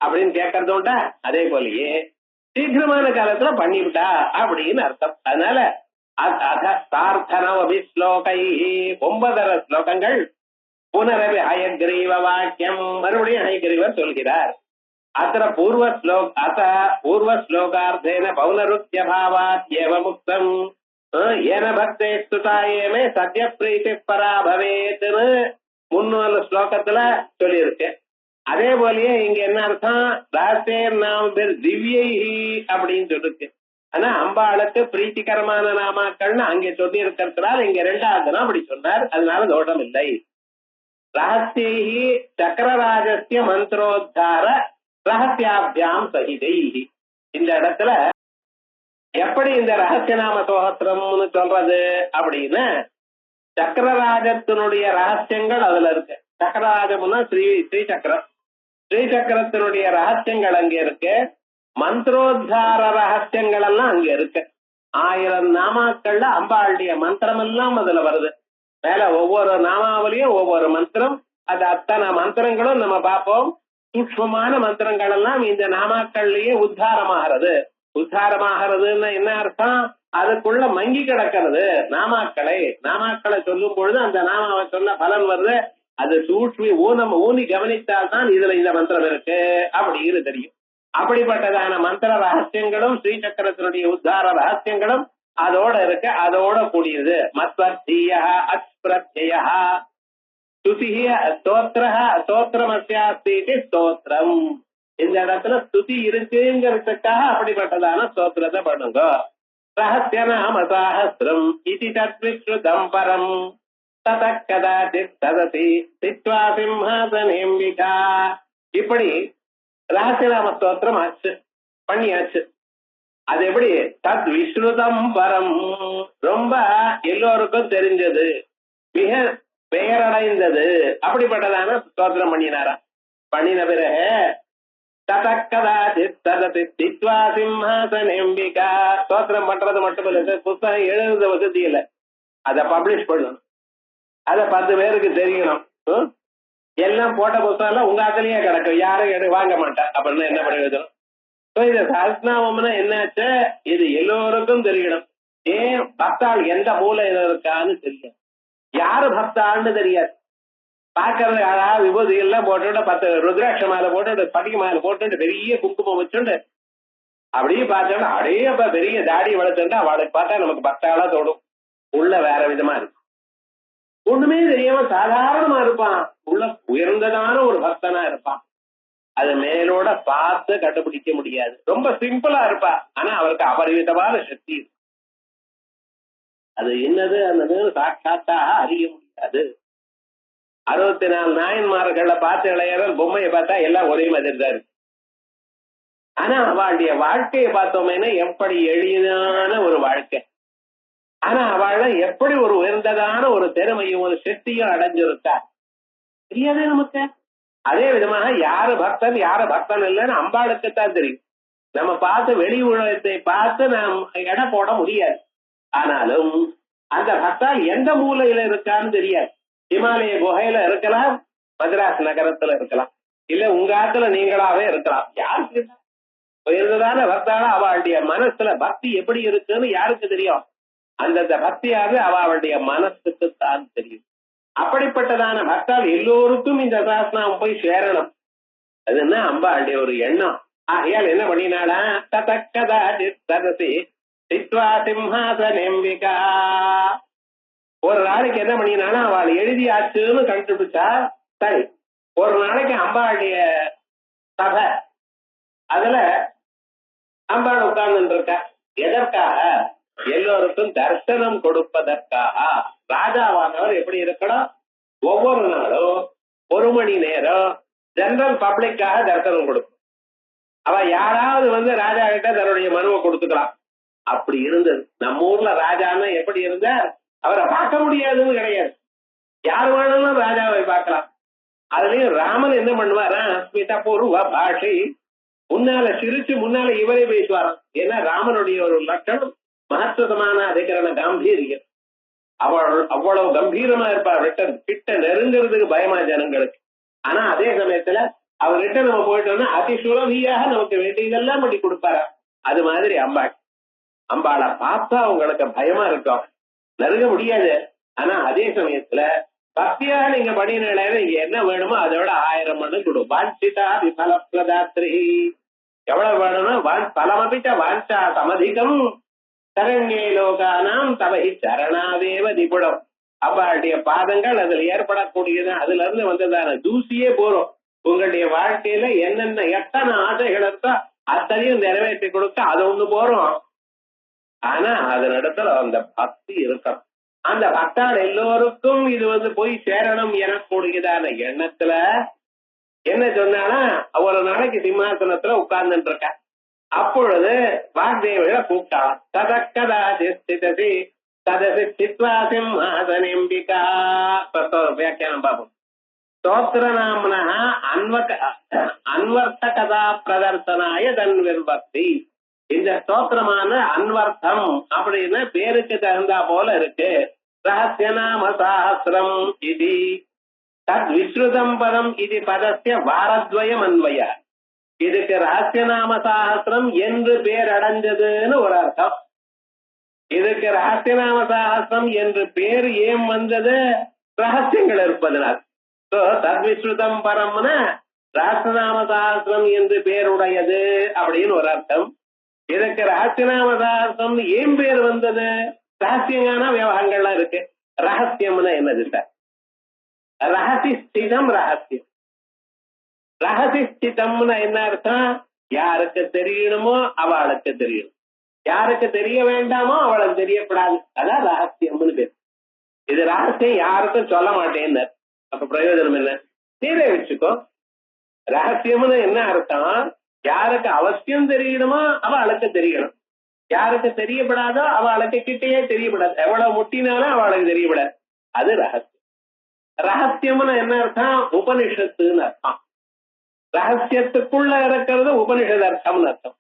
அப்படின்னு கேட்கறதோட அதே போலயே சீக்கிரமான காலத்துல பண்ணிவிட்டா அப்படின்னு அர்த்தம். அதனால 9 ஸ்லோகங்கள். புனரவி ஹயக்ரீவ வாக்கியம். மறுபடியும் ஹயக்ரீவர் சொல்கிறார். அத்த பூர்வ ஸ்லோகார்த்தேன பௌனருத்ய பாவாத் ஏவ முக்தம் ஏன பக்தே ஸ்துதாயேமே சத்ய பிரீதி பரா பவேத்னு 3 ஸ்லோகத்துல சொல்லியிருக்கு. அதே போலயே இங்க என்ன அர்த்தம், ரகசியர் நாம பேர் திவ்யை அப்படின்னு சொல்லிருக்கு. ஆனா அம்பாளுக்கு பிரீத்திகரமான நாமாக்கள்னு அங்கே சொல்லி இருக்கிறதுனால இங்க ரெண்டாவது அப்படி சொன்னார், அதனால தோஷம் இல்லை. ரகசியை சக்கரராஜஸ்ய மந்திரோத்தார ரகசியாபியாம் சகிதை. இந்த இடத்துல எப்படி இந்த ரகசிய நாம சோகத்திரம்னு சொல்றது அப்படின்னு, சக்கரராஜத்தினுடைய ரகசியங்கள் அதுல இருக்கு. சக்கரராஜம்னா ஸ்ரீசக்கரம், ஸ்ரீசக்கரத்தினுடைய ரகசியங்கள் அங்க இருக்கு. மந்திரோத்தார ரகசியங்கள் எல்லாம் அங்க இருக்கு. 1000 நாமாக்கள்ல அம்பாளுடைய மந்திரம் எல்லாம் அதுல வருது. மேல ஒவ்வொரு நாமாவளியும் ஒவ்வொரு மந்திரம், அது அத்தனை மந்திரங்களும் நம்ம பார்ப்போம். சூக்ஷ்மமான மந்திரங்கள் எல்லாம் இந்த நாமாக்கள்லயே உத்தாரமாகிறது. உத்தாரமாகிறதுன்னு என்ன அர்த்தம், அதுக்குள்ள மங்கி கிடக்கிறது நாமாக்களை சொல்லும் பொழுது அந்த நாமாவை சொல்ல பலன் வருது. அது சூட்சி ஊனி கவனித்தால் தான் இதுல இந்த மந்திரம் இருக்கு அப்படின்னு தெரியும். அப்படிப்பட்டதான மந்திர ரகசியங்களும் ஸ்ரீசக்கரத்தினுடைய உத்தார ரகசியங்களும் அதோட இருக்கு, அதோட கூடியது. மத்வர்த்தியா அஸ்பிரத்யா ஸ்துதிஹ ஸ்தோத்ரஹ ஸ்தோத்ரமஸ்யாஸ்தி ஸ்தோத்ரம். இந்த இடத்துல ஸ்துதி இருக்குங்கிறதுக்காக அப்படிப்பட்டதான ஸ்தோத்திரத்தை பண்ணுங்க. ரகசிய நாம சாஹஸ்ரம் இதி தத்விஸ்ருதம் பரம் ததக் கதாசித் சதசி சித்வா சிம்ஹாசனேம்பிகா. இப்படி ரகசியநாம ஸ்தோத்திரம் ஆச்சு, பண்ணியாச்சு. அது எப்படி, தத் விஸ்ருதம் பரம், ரொம்ப எல்லோருக்கும் தெரிஞ்சது, மிக பெயரடைந்தது, அப்படிப்பட்டதான ஸ்தோத்திரம் பண்ணினாரா. பண்ணின பிறகு ததக்கதாசித் சதசி சித்வா சிம்ஹாசனேம்பிகா. ஸ்தோத்திரம் பண்றது மட்டும் இல்ல, புத்தகம் எழுதுறது வசதி இல்ல, அதை பப்ளிஷ் பண்ணணும், அதை 10 பேருக்கு தெரியணும். எல்லாம் போட்ட புத்தகம் எல்லாம் உங்க ஆத்திலேயே கிடக்கும், யாரும் வாங்க மாட்டா. அப்படின்னா என்ன பிரயோஜனம்? இந்த சஹஸ்ரநாமம்னா என்னாச்சு, இது எல்லோருக்கும் தெரியணும். ஏன், பக்தாள் எந்த மூலையில இருக்கான்னு தெரியும். யாரு பக்தாள்னு தெரியாது. பாக்குறது அழகா விபூதி எல்லாம் போட்டு 10 ருத்ராட்ச மாலை போட்டு படிக்க மாலை போட்டு பெரிய குங்குமம் வச்சுண்டு அப்படியே பார்த்தோம்னா அப்படியே பெரிய தாடி வளர்த்துட்டா அவளுக்கு பார்த்தா நமக்கு பக்தாளா தோடும். உள்ள வேற விதமா இருக்கு, ஒண்ணுமே தெரியாம சாதாரணமா இருப்பான், உள்ள உயர்ந்ததான ஒரு பக்தனா இருப்பான். அது மேலோட பார்த்து கண்டுபிடிக்க முடியாது, ரொம்ப சிம்பிளா இருப்பா. ஆனா அவருக்கு அபரிவிதமான சக்தி இருக்கு. அது என்னது அந்த சாட்சாத்தாக அறிய முடியாது. 64 நாயன்மார்களை பார்த்து இளையவர் பொம்மையை பார்த்தா எல்லாம் ஒரே மாதிரி தான் இருக்கு. ஆனா அவளுடைய வாழ்க்கையை பார்த்தோமேனா எப்படி எளிதான ஒரு வாழ்க்கை. ஆனா அவள் எப்படி ஒரு உயர்ந்ததான ஒரு திறமையும் ஒரு சக்தியும் அடைஞ்சிருக்கா தெரியாதே நமக்கு. அதே விதமாக யாரு பக்தன் இல்லைன்னு அம்பாளுக்குத்தான் தெரியும். நம்ம பார்த்து வெளி உலகத்தை பார்த்து நாம் எடை போட முடியாது. ஆனாலும் அந்த பக்தால் எந்த மூலையில இருக்கான்னு தெரியாது. இமாலய குகையில இருக்கலாம், மദ്രാஸ் நகரத்துல இருக்கலாம், இல்ல உங்க ஆத்துல நீங்களாவே இருக்கலாம். யாருக்கு உயர்ந்ததான பக்தால அவளுடைய மனசுல பக்தி எப்படி இருக்குன்னு யாருக்கு தெரியும்? அந்தந்த பக்தியாவது அவளுடைய மனசுக்கு தான் தெரியும். அப்படிப்பட்டதான பக்தால் எல்லோருக்கும் இந்த சாஸ்திரம் போய் சேரணும். அதுன்னா அம்பாளுடைய ஒரு எண்ணம். ஆகையால் என்ன பண்ணினாளா, ததக்கதா சதசி சித்வா சிம்ஹாசனேம்பிகா. ஒரு நாளைக்கு என்ன பண்ணினானா, அவள் எழுதி ஆச்சுன்னு கண்டுபிடிச்சா. சரி, ஒரு நாளைக்கு அம்பாளுடைய சபை, அதுல அம்பாள் உட்கார்ந்து இருக்கா. எதற்காக? எல்லோருக்கும் தரிசனம் கொடுப்பதற்காக. ராஜாவானவர் எப்படி இருக்கணும், ஒவ்வொரு நாளும் 1 மணி நேரம் ஜெனரல் பப்ளிக்காக தரிசனம் கொடுக்கும். அவ யாராவது ராஜா கிட்ட தன்னுடைய மனுவை கொடுத்துக்கலாம். அப்படி இருந்தது. நம்ம ஊர்ல ராஜான்னா எப்படி இருந்தார், அவரை பார்க்க முடியாதுன்னு கிடையாது, யார் வேணாலும் ராஜாவை பார்க்கலாம். அதுலயும் ராமன் என்ன பண்ணுவாரா, அஸ்மிதா பூர்வ பாஷை, முன்னால சிரிச்சு முன்னால இவரே பேசுவாராம். ஏன்னா ராமனுடைய ஒரு லட்சணம் மகத்துவமான அதிகரண காம்பீரியம். அவ்வளவு கம்பீரமா இருப்பார். கிட்ட நெருங்கிறதுக்கு பயமா ஜனங்களுக்கு. ஆனா அதே சமயத்துல அவர்கிட்ட நம்ம போயிட்டோம்னா அதி சுலபியாக நமக்கு வேண்டியதெல்லாம் பண்ணி கொடுப்பாரா. அது மாதிரி அம்பாளை பார்த்தா உங்களுக்கு பயமா இருக்கும், நெருங்க முடியாது. ஆனா அதே சமயத்துல பக்தியாக நீங்க பண்ணினால நீங்க என்ன வேணுமோ அதோட 1000 மடங்கு கொடு. வாஞ்சிதா விபல பிரதாத்ரி, எவ்வளவு வேணும்னா பலமபிச்ச வாஞ்சா சமதிகம் தரங்கே லோகானாம் தவஹி சரணாவேவ நிபுணம். அம்பாளுடைய பாதங்கள் அதுல ஏற்படக்கூடியது, அதுல இருந்து வந்ததான தூசியே போறோம். உங்களுடைய வாழ்க்கையில என்னென்ன எத்தனை ஆசைகள் இருக்கோ அத்தனையும் நிறைவேற்றி கொடுக்க அது ஒண்ணு போறோம். ஆனா அதன் இடத்துல அந்த பக்தி இருக்கணும். அந்த பக்தால் எல்லோருக்கும் இது போய் சேரணும் எனக்கூடியதான எண்ணத்துல என்ன சொன்னானா, ஒரு நாளைக்கு சிம்மாசனத்துல உட்கார்ந்துட்டு இருக்க. அப்பொழுது வாக்தேவிகளை கூப்பிட்டான். ததக்கதா சிஸ்திதசி ததசி சித்வா சிம்மாசனம்பிகா. வியாக்கியானம் பார்ப்போம். ஸ்தோத்திர நாமனா அன்வர்த்த கதா பிரதர்சனாய தன்விர்பக்தி. இந்த ஸ்தோத்திரமான அன்வர்த்தம் அப்படின்னு பேருக்கு தகுந்தா போல இருக்கு. ரகசிய நாம சாஸ்திரம் இது தத் விஸ்ருதம் பதம் இது பதஸ்ய வாரத்வயம் அன்வய. இதுக்கு ரகசிய நாம சாஸ்திரம் என்று பேர் அடைஞ்சதுன்னு ஒரு அர்த்தம். இதுக்கு ரகசிய நாம சாஸ்திரம் என்று பேர் ஏன் வந்தது? ரகசியங்கள் இருப்பதனால். தத்விஸ்ருதம் பரம்னா ரகசியநாம சாஸ்திரம் என்று பேருடையது அப்படின்னு ஒரு அர்த்தம். இதுக்கு ரகசியநாம சாஸ்திரம் ஏன் பேர் வந்தது? ரகசியமான விவகாரங்கள்லாம் இருக்கு. ரகசியம்னா என்னது சார்? ரகசிஸ்திதம் ரகசியம். ரகசிஸ்திதம்னா என்ன அர்த்தம்? யாருக்கு தெரியணுமோ அவளுக்கு தெரியணும், யாருக்கு தெரிய வேண்டாமோ அவளுக்கு தெரியப்படாது. அதான் ரகசியம்னு பேர். இது ரகசியம் யாருக்கும் சொல்ல மாட்டேன்னு. அப்ப பிரயோஜனம் என்ன? நீரே வச்சுக்கோ. ரகசியம்னு என்ன அர்த்தம்? யாருக்கு அவசியம் தெரியணுமோ அவளுக்கு தெரியணும், யாருக்கு தெரியப்படாதோ அவளுக்கு கிட்டையே தெரியப்படாது. எவ்வளவு முட்டினாலும் அவளுக்கு தெரியப்படாது. அது ரகசியம். ரகசியம்னு என்ன அர்த்தம்? உபனிஷத்துன்னு அர்த்தம். ரகசியத்துக்குள்ள இருக்கிறது உபனிஷத் அர்த்தம்னு அர்த்தம்.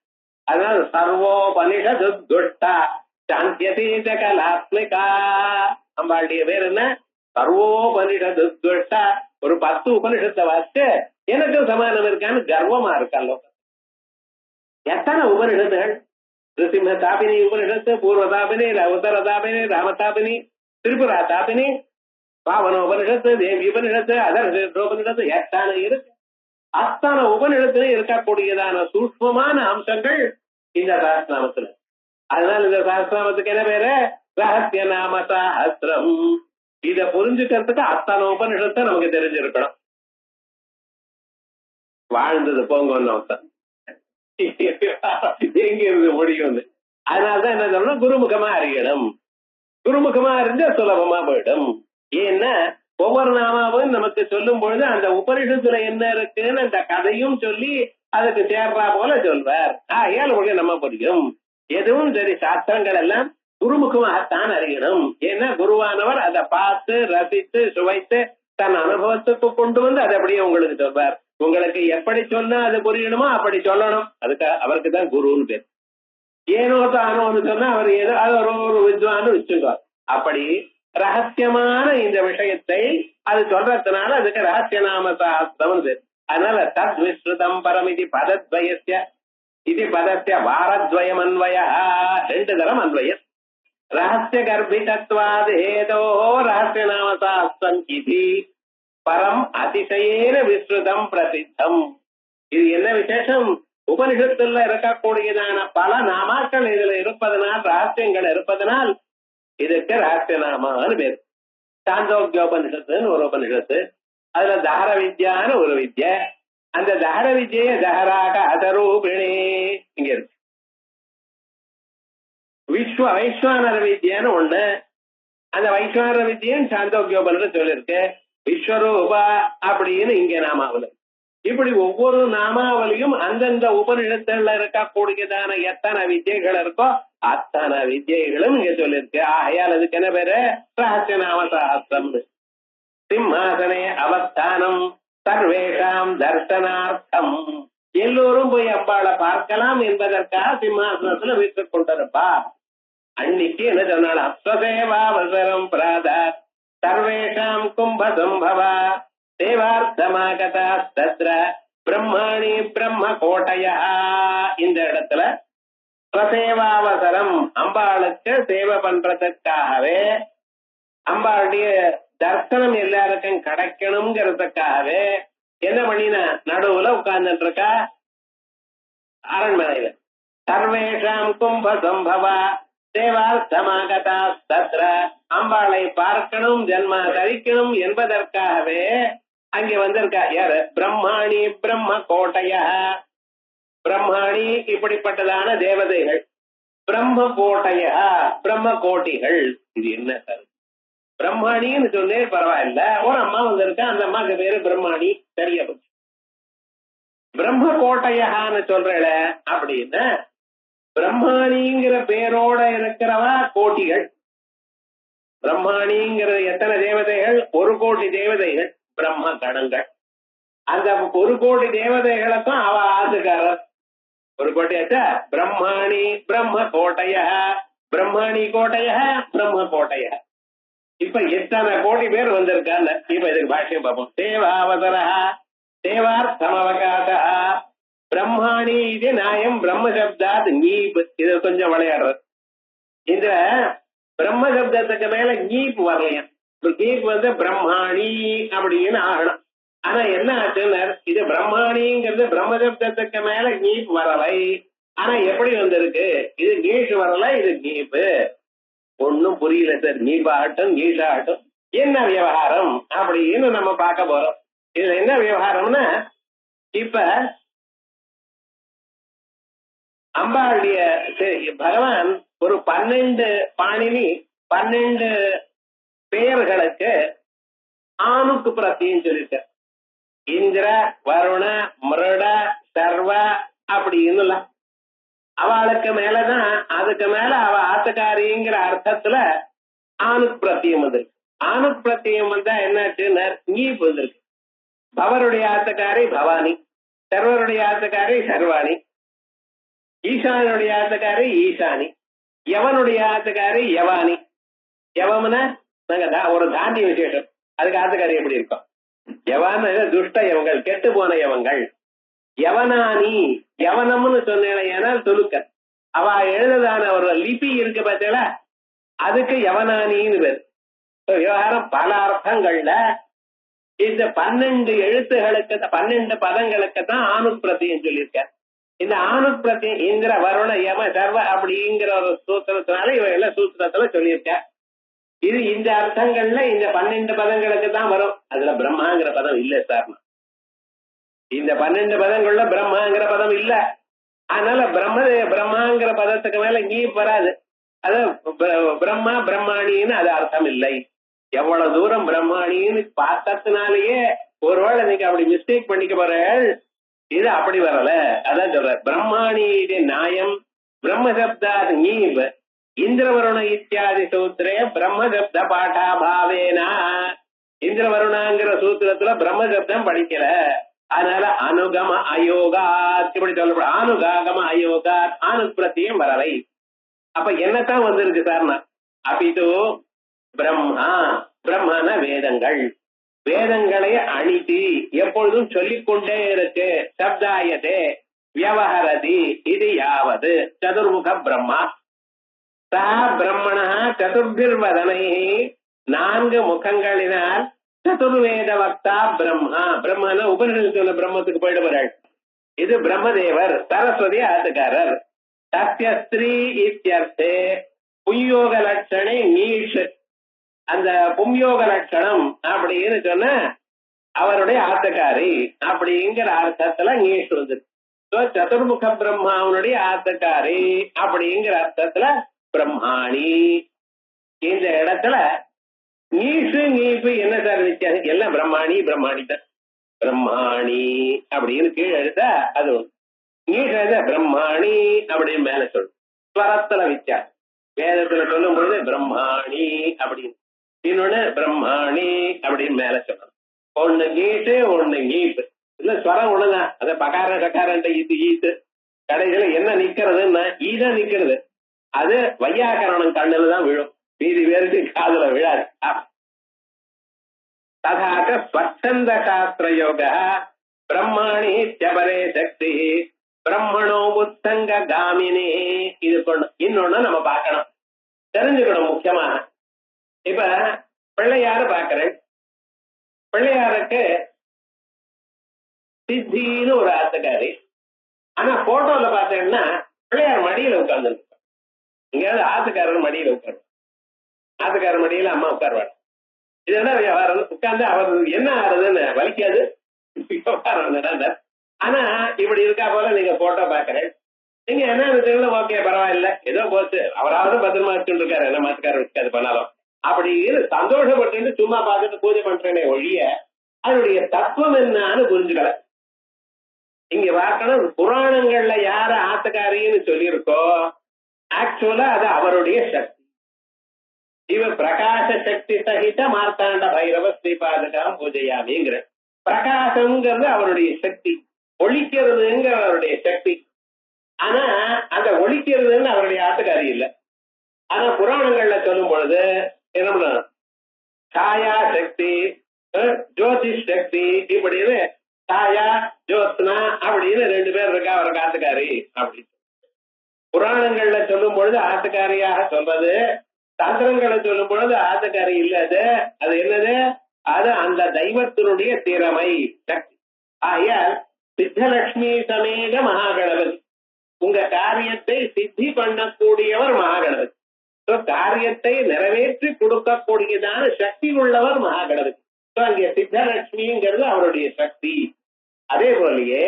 அதனால சர்வோபனிஷது துஷ்டா சாந்தியதி ஜகலாத்மிகா. நம்மளுடைய பேர் என்ன? சர்வோபனிஷது துஷ்டா. ஒரு 10 உபனிஷத்தை வாசிச்சு எனக்கு சமானம் இருக்கான்னு கர்வமா இருக்காங்க. எத்தனை உபனிஷத்துகள்? நிருசிம்ம தாபினி உபனிஷத்து, பூர்வ தாபினி, உத்தர தாபினி, ராமதாபினி, திரிபுரா தாபினி, பாவன உபனிஷத்து, தேவி உபனிஷத்து, அதர்ஷோபனிஷத்து, எத்தனை இருக்கு. அத்தனை உபனிஷத்துல இருக்கக்கூடியதான சூக்ஷ்மமான அம்சங்கள் இந்த சஹஸ்ரநாமத்துல. அதனால இந்த சஹஸ்ரநாமத்துக்கு என்ன பேரு? ரகசிய நாம சாஸ்திரம். இத புரிஞ்சுக்கிறதுக்கு அத்தனை உபனிஷத்தை நமக்கு தெரிஞ்சிருக்கணும். வாழ்ந்தது போங்க எங்க இருந்து முடியும். அதனாலதான் என்ன சொல்லணும்? குருமுகமா அறியணும். குருமுகமா அறிஞ்சா சுலபமா போயிடும். ஏன்னா ஒவ்வொரு நாமாவும் நமக்கு சொல்லும் பொழுது அந்த உபனிஷத்துல என்ன இருக்குன்னு அந்த கதையும் சொல்லி அதுக்கு சேர்றா போல சொல்வார். ஏழு மொழி நம்ம புரியும். எதுவும் சரி, சாஸ்திரங்கள் எல்லாம் குருமுகமாகத்தான் அறியணும். ஏன்னா குருவானவர் அதை பார்த்து ரசித்து சுவைத்து தன் அனுபவத்துக்கு கொண்டு வந்து அதை அப்படியே உங்களுக்கு சொல்வார். உங்களுக்கு எப்படி சொன்னா அது புரியணுமோ அப்படி சொல்லணும். அதுக்கு அவருக்கு தான் குருன்னு பேர். ஏனோ தானோன்னு சொன்னா அவர் ஏதோ அது ஒரு வித்வான்னு வச்சுக்குவார். அப்படி ரகசியமான இந்த விஷயத்தை அது சொல்றதுனால அதுக்கு ரகசிய நாம சாஸ்திரம் பேர். அதனால தத் விஸ்ருதம் பரமிதி பதத்வயஸ்ய இது பதஸ்ய வாரத்வயம் அன்வய. 2 தரம் அன்வயம். ரகசிய கர்ப்பிதத்வாத் ஹேதோ ரகசிய நாம சாஸ்திரம் இது பரம் அதிசயேன விஸ்ருதம் பிரசித்தம். இது என்ன விசேஷம்? உபனிஷத்துல இருக்கக்கூடியதான பல நாமாக்கள் இதுல இருப்பதனால், ரகசியங்கள் இருப்பதனால் இதுக்கு ரகசிய நாமான்னு பேர். சாந்தோக்கியோபனிஷத்துன்னு ஒரு உபனிஷத்து, அதுல தஹர வித்யான்னு ஒரு வித்யா. அந்த தஹர வித்ய தஹராக அதரூபிணி இங்க இருக்கு. வைஸ்வானர வித்யான்னு ஒண்ணு. அந்த வைஸ்வானர வித்யன்னு சாந்தோக்கியோபனிஷத்து சொல்லிருக்கு. விஸ்வரூபா அப்படின்னு இங்க நாமாவளி. இப்படி ஒவ்வொரு நாமாவளியும் அந்தந்த உபனிஷத்துல இருக்கக்கூடியதான எத்தனை வித்யைகள் இருக்கோ அத்தனை வித்யைகளும் இங்க சொல்லிருக்கு. ஆகையால் அதுக்கு என்ன பேரு? ரகசிய நாம சாஸ்திரம். சிம்மாசனே அவஸ்தானம் சர்வேஷாம் தர்சனார்த்தம். எல்லோரும் போய் அம்பாளை பார்க்கலாம் என்பதற்காக சிம்மாசனத்துல வீட்டுக் கொண்டிருப்பா. அன்னைக்கு என்ன சொன்னாலும் ஸ்வசேவாவசரம் பிராதாத் சர்வேஷாம் கும்ப சம்பவா தேவார்த்தமாகதா தத்ர பிரம்மாணி பிரம்ம கோட்டையா. இந்த இடத்துல ஸ்வசேவாவசரம் அம்பாளுக்கு சேவை பண்றதுக்காகவே, அம்பாளுடைய தர்சனம் எல்லாருக்கும் கிடைக்கணுங்கிறதுக்காகவே என்ன பண்ணின? நடுவுல உட்கார்ந்துட்டு இருக்கா அரண்மனையில. சர்வேஷாம் கும்ப சம்பவா தேவார்த்தமாகதா தத்ர அம்பாளை பார்க்கணும், ஜன்மா தரிக்கணும் என்பதற்காகவே அங்க வந்திருக்கா யாரு? பிரம்மாணி பிரம்ம கோட்டைய. பிரம்மாணி இப்படிப்பட்டதான தேவதைகள், பிரம்ம கோட்டைய பிரம்ம கோட்டிகள். இது என்ன சார் பிரம்மாணின்னு சொன்னே பரவாயில்ல, ஒரு அம்மா வந்திருக்கா, அந்த அம்மாக்கு பேரு பிரம்மாணி, சரியா போச்சு. பிரம்ம கோட்டையான்னு சொல்றல அப்படின்னா பிரம்மாணிங்கிற பேரோட இருக்கிறவா கோட்டிகள். பிரம்மாணிங்கிற எத்தனை தேவதைகள்? 1,000,000 தேவதைகள், பிரம்ம கணங்கள். அந்த 1,000,000 தேவதைகளுக்கும் அவ ஆதுகாரர். 1,000,000 ஆச்சா? பிரம்மாணி பிரம்ம கோட்டைய, பிரம்மாணி கோட்டைய பிரம்ம கோட்டைய. இப்ப எத்தனை கோடி பேர் வந்திருக்காங்க. இப்ப இதுக்கு பாஷ்யம் பார்ப்போம். தேவாவதர தேவார்த்தமவகாச பிரம்மாணி இது நியாயம் பிரம்மசப்தாத் நீப். இது கொஞ்சம் விளையாடுறது. இந்த பிரம்ம சப்தத்துக்கு மேல நீப் வரலையா? நீப் வந்து பிரம்மாணி அப்படின்னு ஆகணும். ஆனா என்ன ஆச்சுன்னா இது பிரம்மாணிங்கிறது பிரம்மசப்தத்துக்கு மேல நீப் வரலை. ஆனா எப்படி வந்திருக்கு? இது கீஷ் வரல, இது நீப்பு. ஒன்னும் புரியல சார். நீபாகட்டும் கீஷாகட்டும் என்ன விவகாரம் அப்படின்னு நம்ம பார்க்க போறோம். இதுல என்ன விவகாரம்னா இப்ப அம்பாளுடைய பகவான் ஒரு 12 பாணினி 12 பெயர்களுக்கு ஆணுக்கு பிரத்தியம் சொல்லிருக்க. இந்திர வருண மிருட சர்வ அப்படின்னு அவளுக்கு மேலதான், அதுக்கு மேல அவ ஆத்தக்காரிங்கிற அர்த்தத்துல ஆணுக்கு பிரத்தியம் வந்திருக்கு. ஆணுக்கு பிரத்தியம் வந்தா என்னாச்சுன்னா நீப் வந்திருக்கு. பவருடைய ஆத்தக்காரி பவானி, சர்வருடைய ஆத்தக்காரி சர்வாணி, ஈசானுடைய ஆத்தக்காரி ஈசானி, யவனுடைய ஆத்தக்காரி யவானி. யவம்னா நாங்க ஒரு தாண்டிய விசேஷம், அதுக்கு ஆத்தக்காரி எப்படி இருக்கும்? யவான துஷ்ட யவங்கள், கெட்டு போன யவங்கள். யவனானி யவனம்னு சொன்னேன்னா துலுக்க அவ எழுதுதான ஒரு லிபி இருக்கு பார்த்தீங்களா, அதுக்கு யவனானின்னு பேர். விவகாரம் பல அர்த்தங்கள்ல இந்த 12 எழுத்துகளுக்கு 12 பதங்களுக்கு தான் ஆணுப்பிரத்தியம் சொல்லியிருக்க. இந்த ஆணுப்பிரத்தியம் இந்திர வருண யம சர்வ அப்படிங்கிற ஒரு சூத்திரத்தினால இவ எல்லாம் சூத்திரத்துல சொல்லியிருக்க. இது இந்த அர்த்தங்கள்ல இந்த 12 பதங்களுக்கு தான் வரும். அதுல பிரம்மாங்கிற பதம் இல்ல சார். இந்த 12 பதங்கள்ல பிரம்மாங்கிற பதம் இல்ல. அதனால பிரம்மாங்கிற பதத்துக்கு மேல நீ வராது. அது பிரம்மா பிரம்மாணின்னு அது அர்த்தம் இல்லை. எவ்வளவு தூரம் பிரம்மாணின்னு பார்த்ததுனாலயே ஒருவேளை நீங்க அப்படி மிஸ்டேக் பண்ணிக்க போற, இது அப்படி வரல. அதான் சொல்ற பிரம்மாணி இது நியாயம் பிரம்மசப்தா நீப் இந்திரவருண இத்தியாதி சூத்திரே பிரம்மசப்த பாட்டா பாவேனா. இந்திரவருணாங்கிற சூத்திரத்துல பிரம்மசப்தம் படிக்கல, அதனால அனுகம அயோகா இப்படி சொல்லப்படும். அனுகாகம அயோகா அனுப்பிரத்தியம் வரலை. அப்ப என்னத்தான் வந்திருக்கு சார்னா அபிதோ பிரம்மா. பிரம்மன வேதங்கள், வேதங்களை அணிதி எப்பொழுதும் சொல்லிக்கொண்டே இருக்கு. சப்தாயதே வியவஹரதி இது யாவது சதுர்முக பிரம்மா. சா பிரம்மணா சதுர்பிர்வதனை 4 முகங்களினால் சதுர்வேத வக்தா பிரம்மா. பிரம்மன உபனிஷத்து சொன்ன பிரம்மத்துக்கு போயிட்டு போறாள். இது பிரம்மதேவர், சரஸ்வதி ஆத்துக்காரர். சத்ய ஸ்திரீ இத்தியர்த்தே பும்யோக லட்சணை நீஷ். அந்த பும்யோக லட்சணம் அப்படின்னு சொன்ன அவருடைய ஆத்தக்காரி அப்படிங்கிற அர்த்தத்துல நீஷ் வந்து சதுர்முக பிரம்மாவனுடைய ஆத்தக்காரி அப்படிங்கிற அர்த்தத்துல பிரம்மாணி. இந்த இடத்துல நீஷு நீப்பு என்ன சார் வித்தியாசம்? எல்லாம் பிரம்மாணி பிரம்மாணி தான். பிரம்மாணி அப்படின்னு கீழே எழுதா அது நீஷ பிரம்மாணி அப்படின்னு மேல சொல்லு. ஸ்வரத்துல வித்தியாசம். வேதத்துல சொல்லும் பொழுது பிரம்மாணி அப்படின்னு, இன்னொன்னு பிரம்மாணி அப்படின்னு மேல சொல்லணும். ஒண்ணு நீட்டு ஒண்ணு நீப்பு. இல்ல ஸ்வரம் ஒண்ணுதான். அத பகார சக்காரன்ட்ட ஈத்து ஈத்து கடைசியில என்ன நிக்கிறதுன்னா ஈதான் நிக்கிறது. அது வையாகரணம் கண்ணுல தான் விழும், மீதி பேருக்கு காதுல விழாது. ததாக ஸ்வச்சந்த சாஸ்திர யோக பிரம்மாணி சபரே சக்தி பிரம்மணோ உத்தங்க காமினி. இது இன்னொன்னு நம்ம பார்க்கணும், தெரிஞ்சுக்கணும் முக்கியமாக. இப்ப பிள்ளையாரு பாக்குறேன். பிள்ளையாருக்கு சித்தின்னு ஒரு ஆத்துக்காரி. ஆனா போட்டோல பார்த்தேன்னா பிள்ளையார் மடியில உட்கார்ந்து, இங்கேயாவது ஆத்துக்காரர் மடியில உட்காருவார், ஆத்துக்காரர் மடியில அம்மா உட்காருவார். இதெல்லாம் விவகாரம். உட்கார்ந்து அவர் என்ன ஆறுதுன்னு வலிக்காது விவகாரம். ஆனா இப்படி இருக்கா போல நீங்க போட்டோ பாக்குறேன். நீங்க என்ன ஓகே பரவாயில்ல ஏதோ போச்சு, அவராவது பத்திரமா வச்சுட்டு இருக்காரு, என்ன மாத்துக்கார வச்சுக்காது பண்ணாலும் அப்படி சந்தோஷப்பட்டு சும்மா பார்த்துட்டு பூஜை பண்றேனே ஒழிய அதனுடைய தத்துவம் என்னன்னு புரிஞ்சுக்கல. இங்க பார்க்கணும், புராணங்கள்ல யார ஆத்தக்காரின்னு சொல்லியிருக்கோ ஆக்சுவலா அது அவருடைய சக்தி. இவ பிரகாச சக்தி சகித மார்த்தாண்ட பைரவ ஸ்ரீபாதகம் பூஜையாமிங்கிற பிரகாசம்ங்கிறது அவருடைய சக்தி, ஒழிக்கிறதுங்கிற அவருடைய சக்தி. ஆனா அந்த ஒழிக்கிறதுன்னு அவருடைய ஆட்டுக்காரி இல்லை. ஆனா புராணங்கள்ல சொல்லும் பொழுது என்ன பண்ண சாயா சக்தி, ஜோதிஷ் சக்தி, இப்படின்னு சாயா ஜோத்னா அப்படின்னு ரெண்டு பேர் இருக்கா அவருக்கு ஆட்டுக்காரி அப்படின்னு புராணங்கள்ல சொல்லும் பொழுது ஆட்டுக்காரியாக சொல்றது, தந்திரங்களை சொல்லும் பொழுது ஆட்டுக்காரி இல்ல. அது என்னது? அது அந்த தெய்வத்தினுடைய திறமை சக்தி. ஆகையால் சித்தலட்சுமி சமேத மகாகணபதி, உங்க காரியத்தை சித்தி பண்ணக்கூடியவர் மகாகணபதி. காரியத்தை நிறைவேற்றி கொடுக்கக்கூடியதான சக்தி உள்ளவர் மகாகணபதி. அங்கே சித்தலட்சுமிங்கிறது அவருடைய சக்தி. அதே போலயே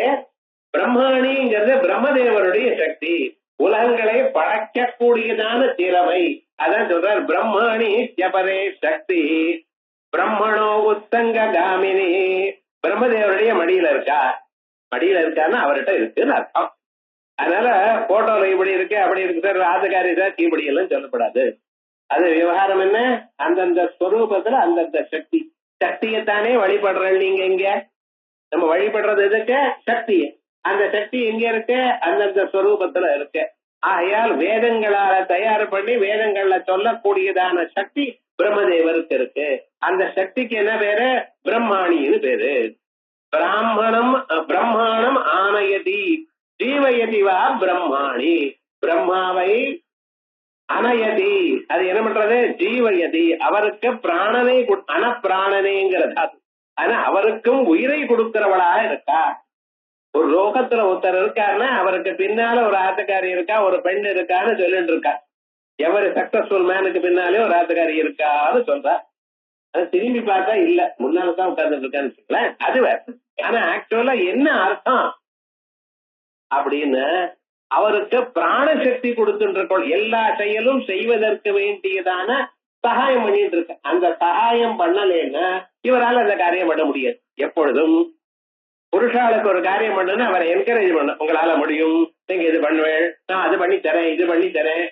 பிரம்மாணிங்கிறது பிரம்மதேவருடைய சக்தி, உலகங்களை படைக்கக்கூடியதான திறமை. அதான் சொல்றார் பிரம்மாணி ஜபரே சக்தி பிரம்மணோ உத்தங்க காமினி. பிரம்மதேவருடைய மடியில இருக்கா, மடியில இருக்கான்னு அவர்கிட்ட இருக்குன்னு அர்த்தம். அதனால போட்டோல இப்படி இருக்கு அப்படி இருக்கு சார், ராஜகாரி சார், இப்படி எல்லாம் சொல்லப்படாது. அது விவகாரம் என்ன, அந்தந்த ஸ்வரூபத்துல அந்தந்த சக்தி, சக்தியைத்தானே வழிபடுறேன். நீங்க இங்க நம்ம வழிபடுறது எதுக்கு? சக்தி. அந்த சக்தி எங்க இருக்கு? அந்தந்த ஸ்வரூபத்துல இருக்கு. ஆகையால் வேதங்களால தயார் பண்ணி வேதங்கள்ல சொல்லக்கூடியதான சக்தி பிரம்மதேவருக்கு இருக்கு. அந்த சக்திக்கு என்ன பேரு? பிரம்மாணின்னு பேரு. பிராமணம் பிரம்மாணம் ஆனயதி ஜீவயதி வா பிரம்மாணி. பிரம்மாவை அனயதி, அது என்ன பண்றது? ஜீவயதி, அவருக்கு பிராணனை அனப்பிராணனேங்கிறது. ஆனா அவருக்கும் உயிரை கொடுக்கிறவளா இருக்கா. ஒரு லோகத்துல ஒருத்தர் இருக்காருன்னா அவருக்கு பின்னால ஒரு ஆத்துக்காரி இருக்கா, ஒரு பெண் இருக்கான்னு சொல்லிட்டு இருக்கா. எவரு சக்சஸ்ஃபுல் மேனுக்கு பின்னாலே ஒரு ஆத்துக்காரி இருக்கான்னு சொல்றா. அது திரும்பி பார்த்தா இல்ல, முன்னால்தான் உட்கார்ந்துட்டு இருக்கான்னு வச்சுக்கலாம், அது வேற. ஆனா ஆக்சுவலா என்ன அர்த்தம் அப்படின்னு, அவருக்கு பிராணசக்தி கொடுத்துட்டு இருக்கோம். எல்லா செயலும் செய்வதற்கு வேண்டியதான சகாயம் பண்ணிட்டு இருக்க. அந்த சகாயம் பண்ணலேன்னா இவரால் அந்த காரியம் பண்ண முடியாது. எப்பொழுதும் புருஷாளுக்கு ஒரு காரியம் பண்ணுன்னா அவரை என்கரேஜ் பண்ண, உங்களால முடியும், நீங்க இது பண்ணுவேன், நான் அது பண்ணி தரேன், இது பண்ணி தரேன்,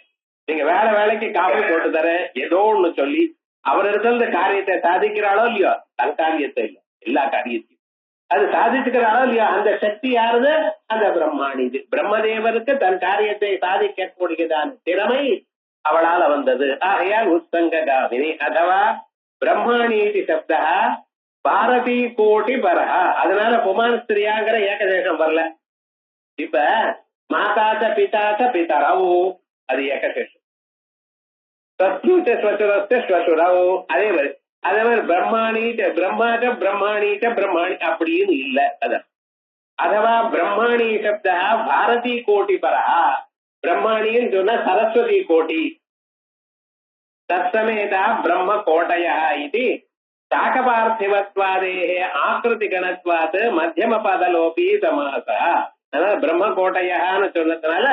நீங்க வேற வேலைக்கு காப்பி போட்டு தரேன், ஏதோ ஒண்ணு சொல்லி அவர் இருந்த காரியத்தை சாதிக்கிறாளோ இல்லையோ, தன் காரியத்தை இல்லை எல்லா காரியத்தையும் அது சாதிச்சுக்கிறாளோ இல்லையோ, அந்த சக்தி யாருது? அந்த பிரம்மாணி. பிரம்மதேவருக்கு தன் காரியத்தை சாதிக்கக்கூடியதான திறமை அவளால வந்தது. ஆகையால் உத்தங்க காமினி அதவா பிரம்மாணீதி சப்தா பாரதி கோட்டி பரஹா. அதனால புமான் ஸ்திரியாங்கிற ஏகதேசம் வரல. இப்ப மாதாச்ச பிதாச்ச பிதரவு, அது ஏகதேசம். ஸ்வசுரவு அதே மாதிரி. அதே மாதிரி பிரம்மாணீச்ச பிரம்மாச்ச பிரம்மாணீச்ச பிரம்மாணி அப்படின்னு இல்ல. அதான் அதவா பிரம்மாணி சப்தா பாரதி கோட்டி பரஹா. பிரம்மாணின்னு சொன்னா சரஸ்வதி கோட்டி. தத்சமேதா பிரம்ம கோட்டயா இது சாகபார்த்திவத்வாதே ஆக்கிருதி கணத்வாத் மத்தியம பதலோபி சமாசா. அதனால பிரம்ம கோட்டையான்னு சொன்னதுனால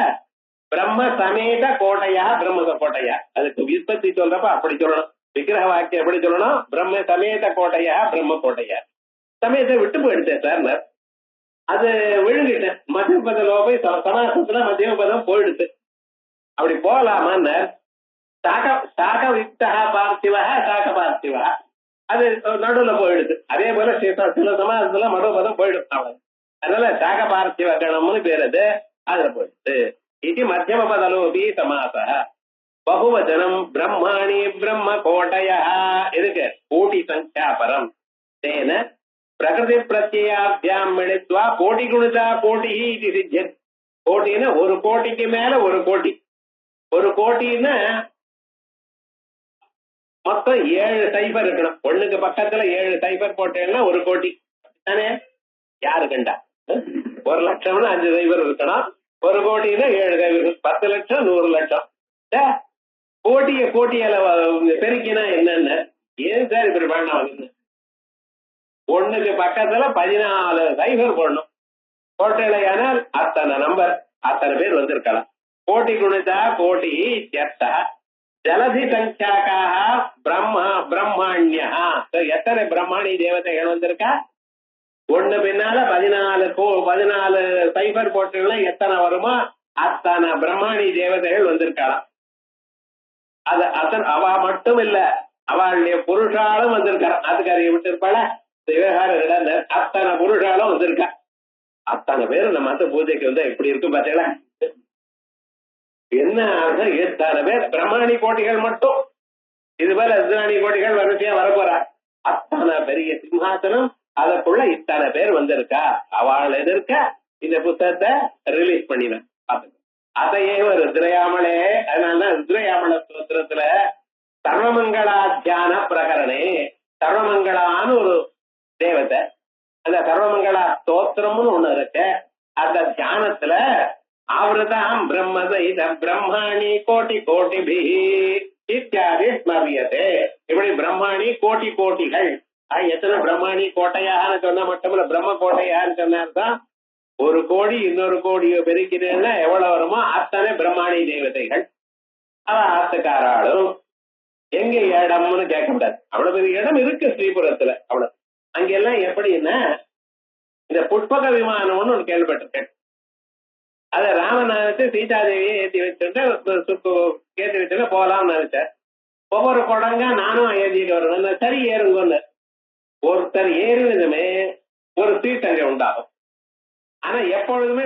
பிரம்ம சமேத கோட்டையா பிரம்ம கோட்டையா. அதுக்கு விற்பத்தி சொல்றப்ப அப்படி சொல்லணும். விக்கிரக வாக்கியம் எப்படி சொல்லணும்? பிரம்ம சமேத கோட்டையா பிரம்ம கோட்டையா. சமயத்தை விட்டு போயிடுச்சேன் சார், அது விழுங்கிட்டேன். மத்தியம பதலோபி சமாசத்துல மத்தியம பதம் போயிடுச்சு. அப்படி போகலாமான்னு சாக விக்தா பார்த்திவா சாக பார்த்திவா அது நடுவுல போயிடுது. அதே போல சில சமாசத்துல மனோபதம் போயிடும். அவன் அதனால சாக பார்த்திவ கணம்னு பேர், அது அதுல போயிடுது. இது மத்தியம பதலோபி சமாச. பகுவச்சனம் பிரம்மாணி பிரம்ம கோட்டையா. இருக்கு கோட்டி சங்கியாபரம் தேன பிரகிருதி பிரத்யாபியாம் மிளித்வா கோட்டி குணிதா கோட்டி இது சித்தியத். கோட்டின்னா ஒரு கோட்டிக்கு மேல ஒரு கோட்டி. ஒரு கோட்டின்னா மொத்தம் 7 சைபர் இருக்கணும். ஒண்ணுக்கு பக்கத்துல 7 சைபர் போட்டேன்னா ஒரு கோட்டி தானே. யாரு கண்டா 1 லட்சம்னு 5 சைபர் இருக்கணும். ஒரு கோட்டின்னா 7 சைபர், 10 லட்சம் 100 லட்சம். கோட்டியால பெருக்கினா என்னன்னு ஏன் சார் இப்படி பண்ண ஒண்ணுக்கு பக்கத்துல 14 சைபர் போடணும். கோட்டையிலையானால் அத்தனை நம்பர், அத்தனை பேர் வந்திருக்கலாம். கோட்டி குணிதா கோட்டி எத்தா ஜலதி சங்கியாக்காக பிரம்மாண்யா. எத்தனை பிரம்மாணி தேவதைகள் வந்திருக்கா? ஒண்ணு பின்னால 14 சைபர் போட்டுல எத்தனை வருமோ அத்தனை பிரம்மாணி தேவதைகள் வந்திருக்கலாம். அவ மட்டும் இல்ல, அவளுடைய புருஷாலும் வந்திருக்கா. அதுக்கு அறிய விட்டு இருப்பாள விவகாரம் அத்தனை புருஷாலும் வந்திருக்கா. அத்தனை பேர் நம்ம அந்த பூஜைக்கு வந்தா எப்படி இருக்கும் பாத்தீங்களா? என்ன எத்தனை பேர் பிரம்மாணி கோட்டிகள் மட்டும், இதுபோல ருத்ராணி கோட்டிகள் வரிசையா வரப்போறா. அத்தனை பெரிய சிம்ஹாசனம், அதற்குள்ள இத்தனை பேர் வந்திருக்கா. அவள் எதிர்க்க இந்த புத்தகத்தை ரிலீஸ் பண்ணினேன். அதையே ருத்ரயாமலே. அதனால ருத்ரயாமல ஸ்தோத்திரத்துல சர்வமங்களா தியான பிரகரணே, சர்வமங்களான்னு ஒரு தேவதை, அந்த சர்வமங்களா ஸ்தோத்திரம்னு ஒண்ணு இருக்கு. அந்த தியானத்துல ஆவருதாம் பிரம்மசைத பிரம்மாணி கோட்டி கோட்டிபி இத்தியாதி ஸ்மரியதே. இப்படி பிரம்மாணி கோட்டி கோட்டிகள். எத்தனை பிரம்மாணி கோட்டையான்னு சொன்னா மட்டும் இல்ல, பிரம்ம கோட்டையான்னு சொன்னால்தான் ஒரு கோடி இன்னொரு கோடியோ பெருக்கிறேன்னா எவ்வளவு வருமோ அத்தனை பிரம்மாணி தேவதைகள். அவ ஆத்துக்காராலும் எங்க இடம்னு கேட்க கூடாது. அவ்வளவு பெரிய இடம் இருக்கு ஸ்ரீபுரத்துல. அவ்வளவு அங்கெல்லாம் எப்படின்னா இந்த புஷ்பக விமானம்னு ஒண்ணு கேள்விப்பட்டிருக்கேன். அத ராமநாதத்தை சீதாதேவியை ஏற்றி வச்சுட்டு ஏற்றி வச்சுட்டு போகலாம்னு நினைச்சேன். ஒவ்வொரு குடங்க நானும் ஏற்றிட்டு வருவேன். சரி ஏறுங்கன்னு ஒருத்தர் ஏறினதுமே ஒரு சீட் அங்க உண்டாகும். ஆனா எப்பொழுதுமே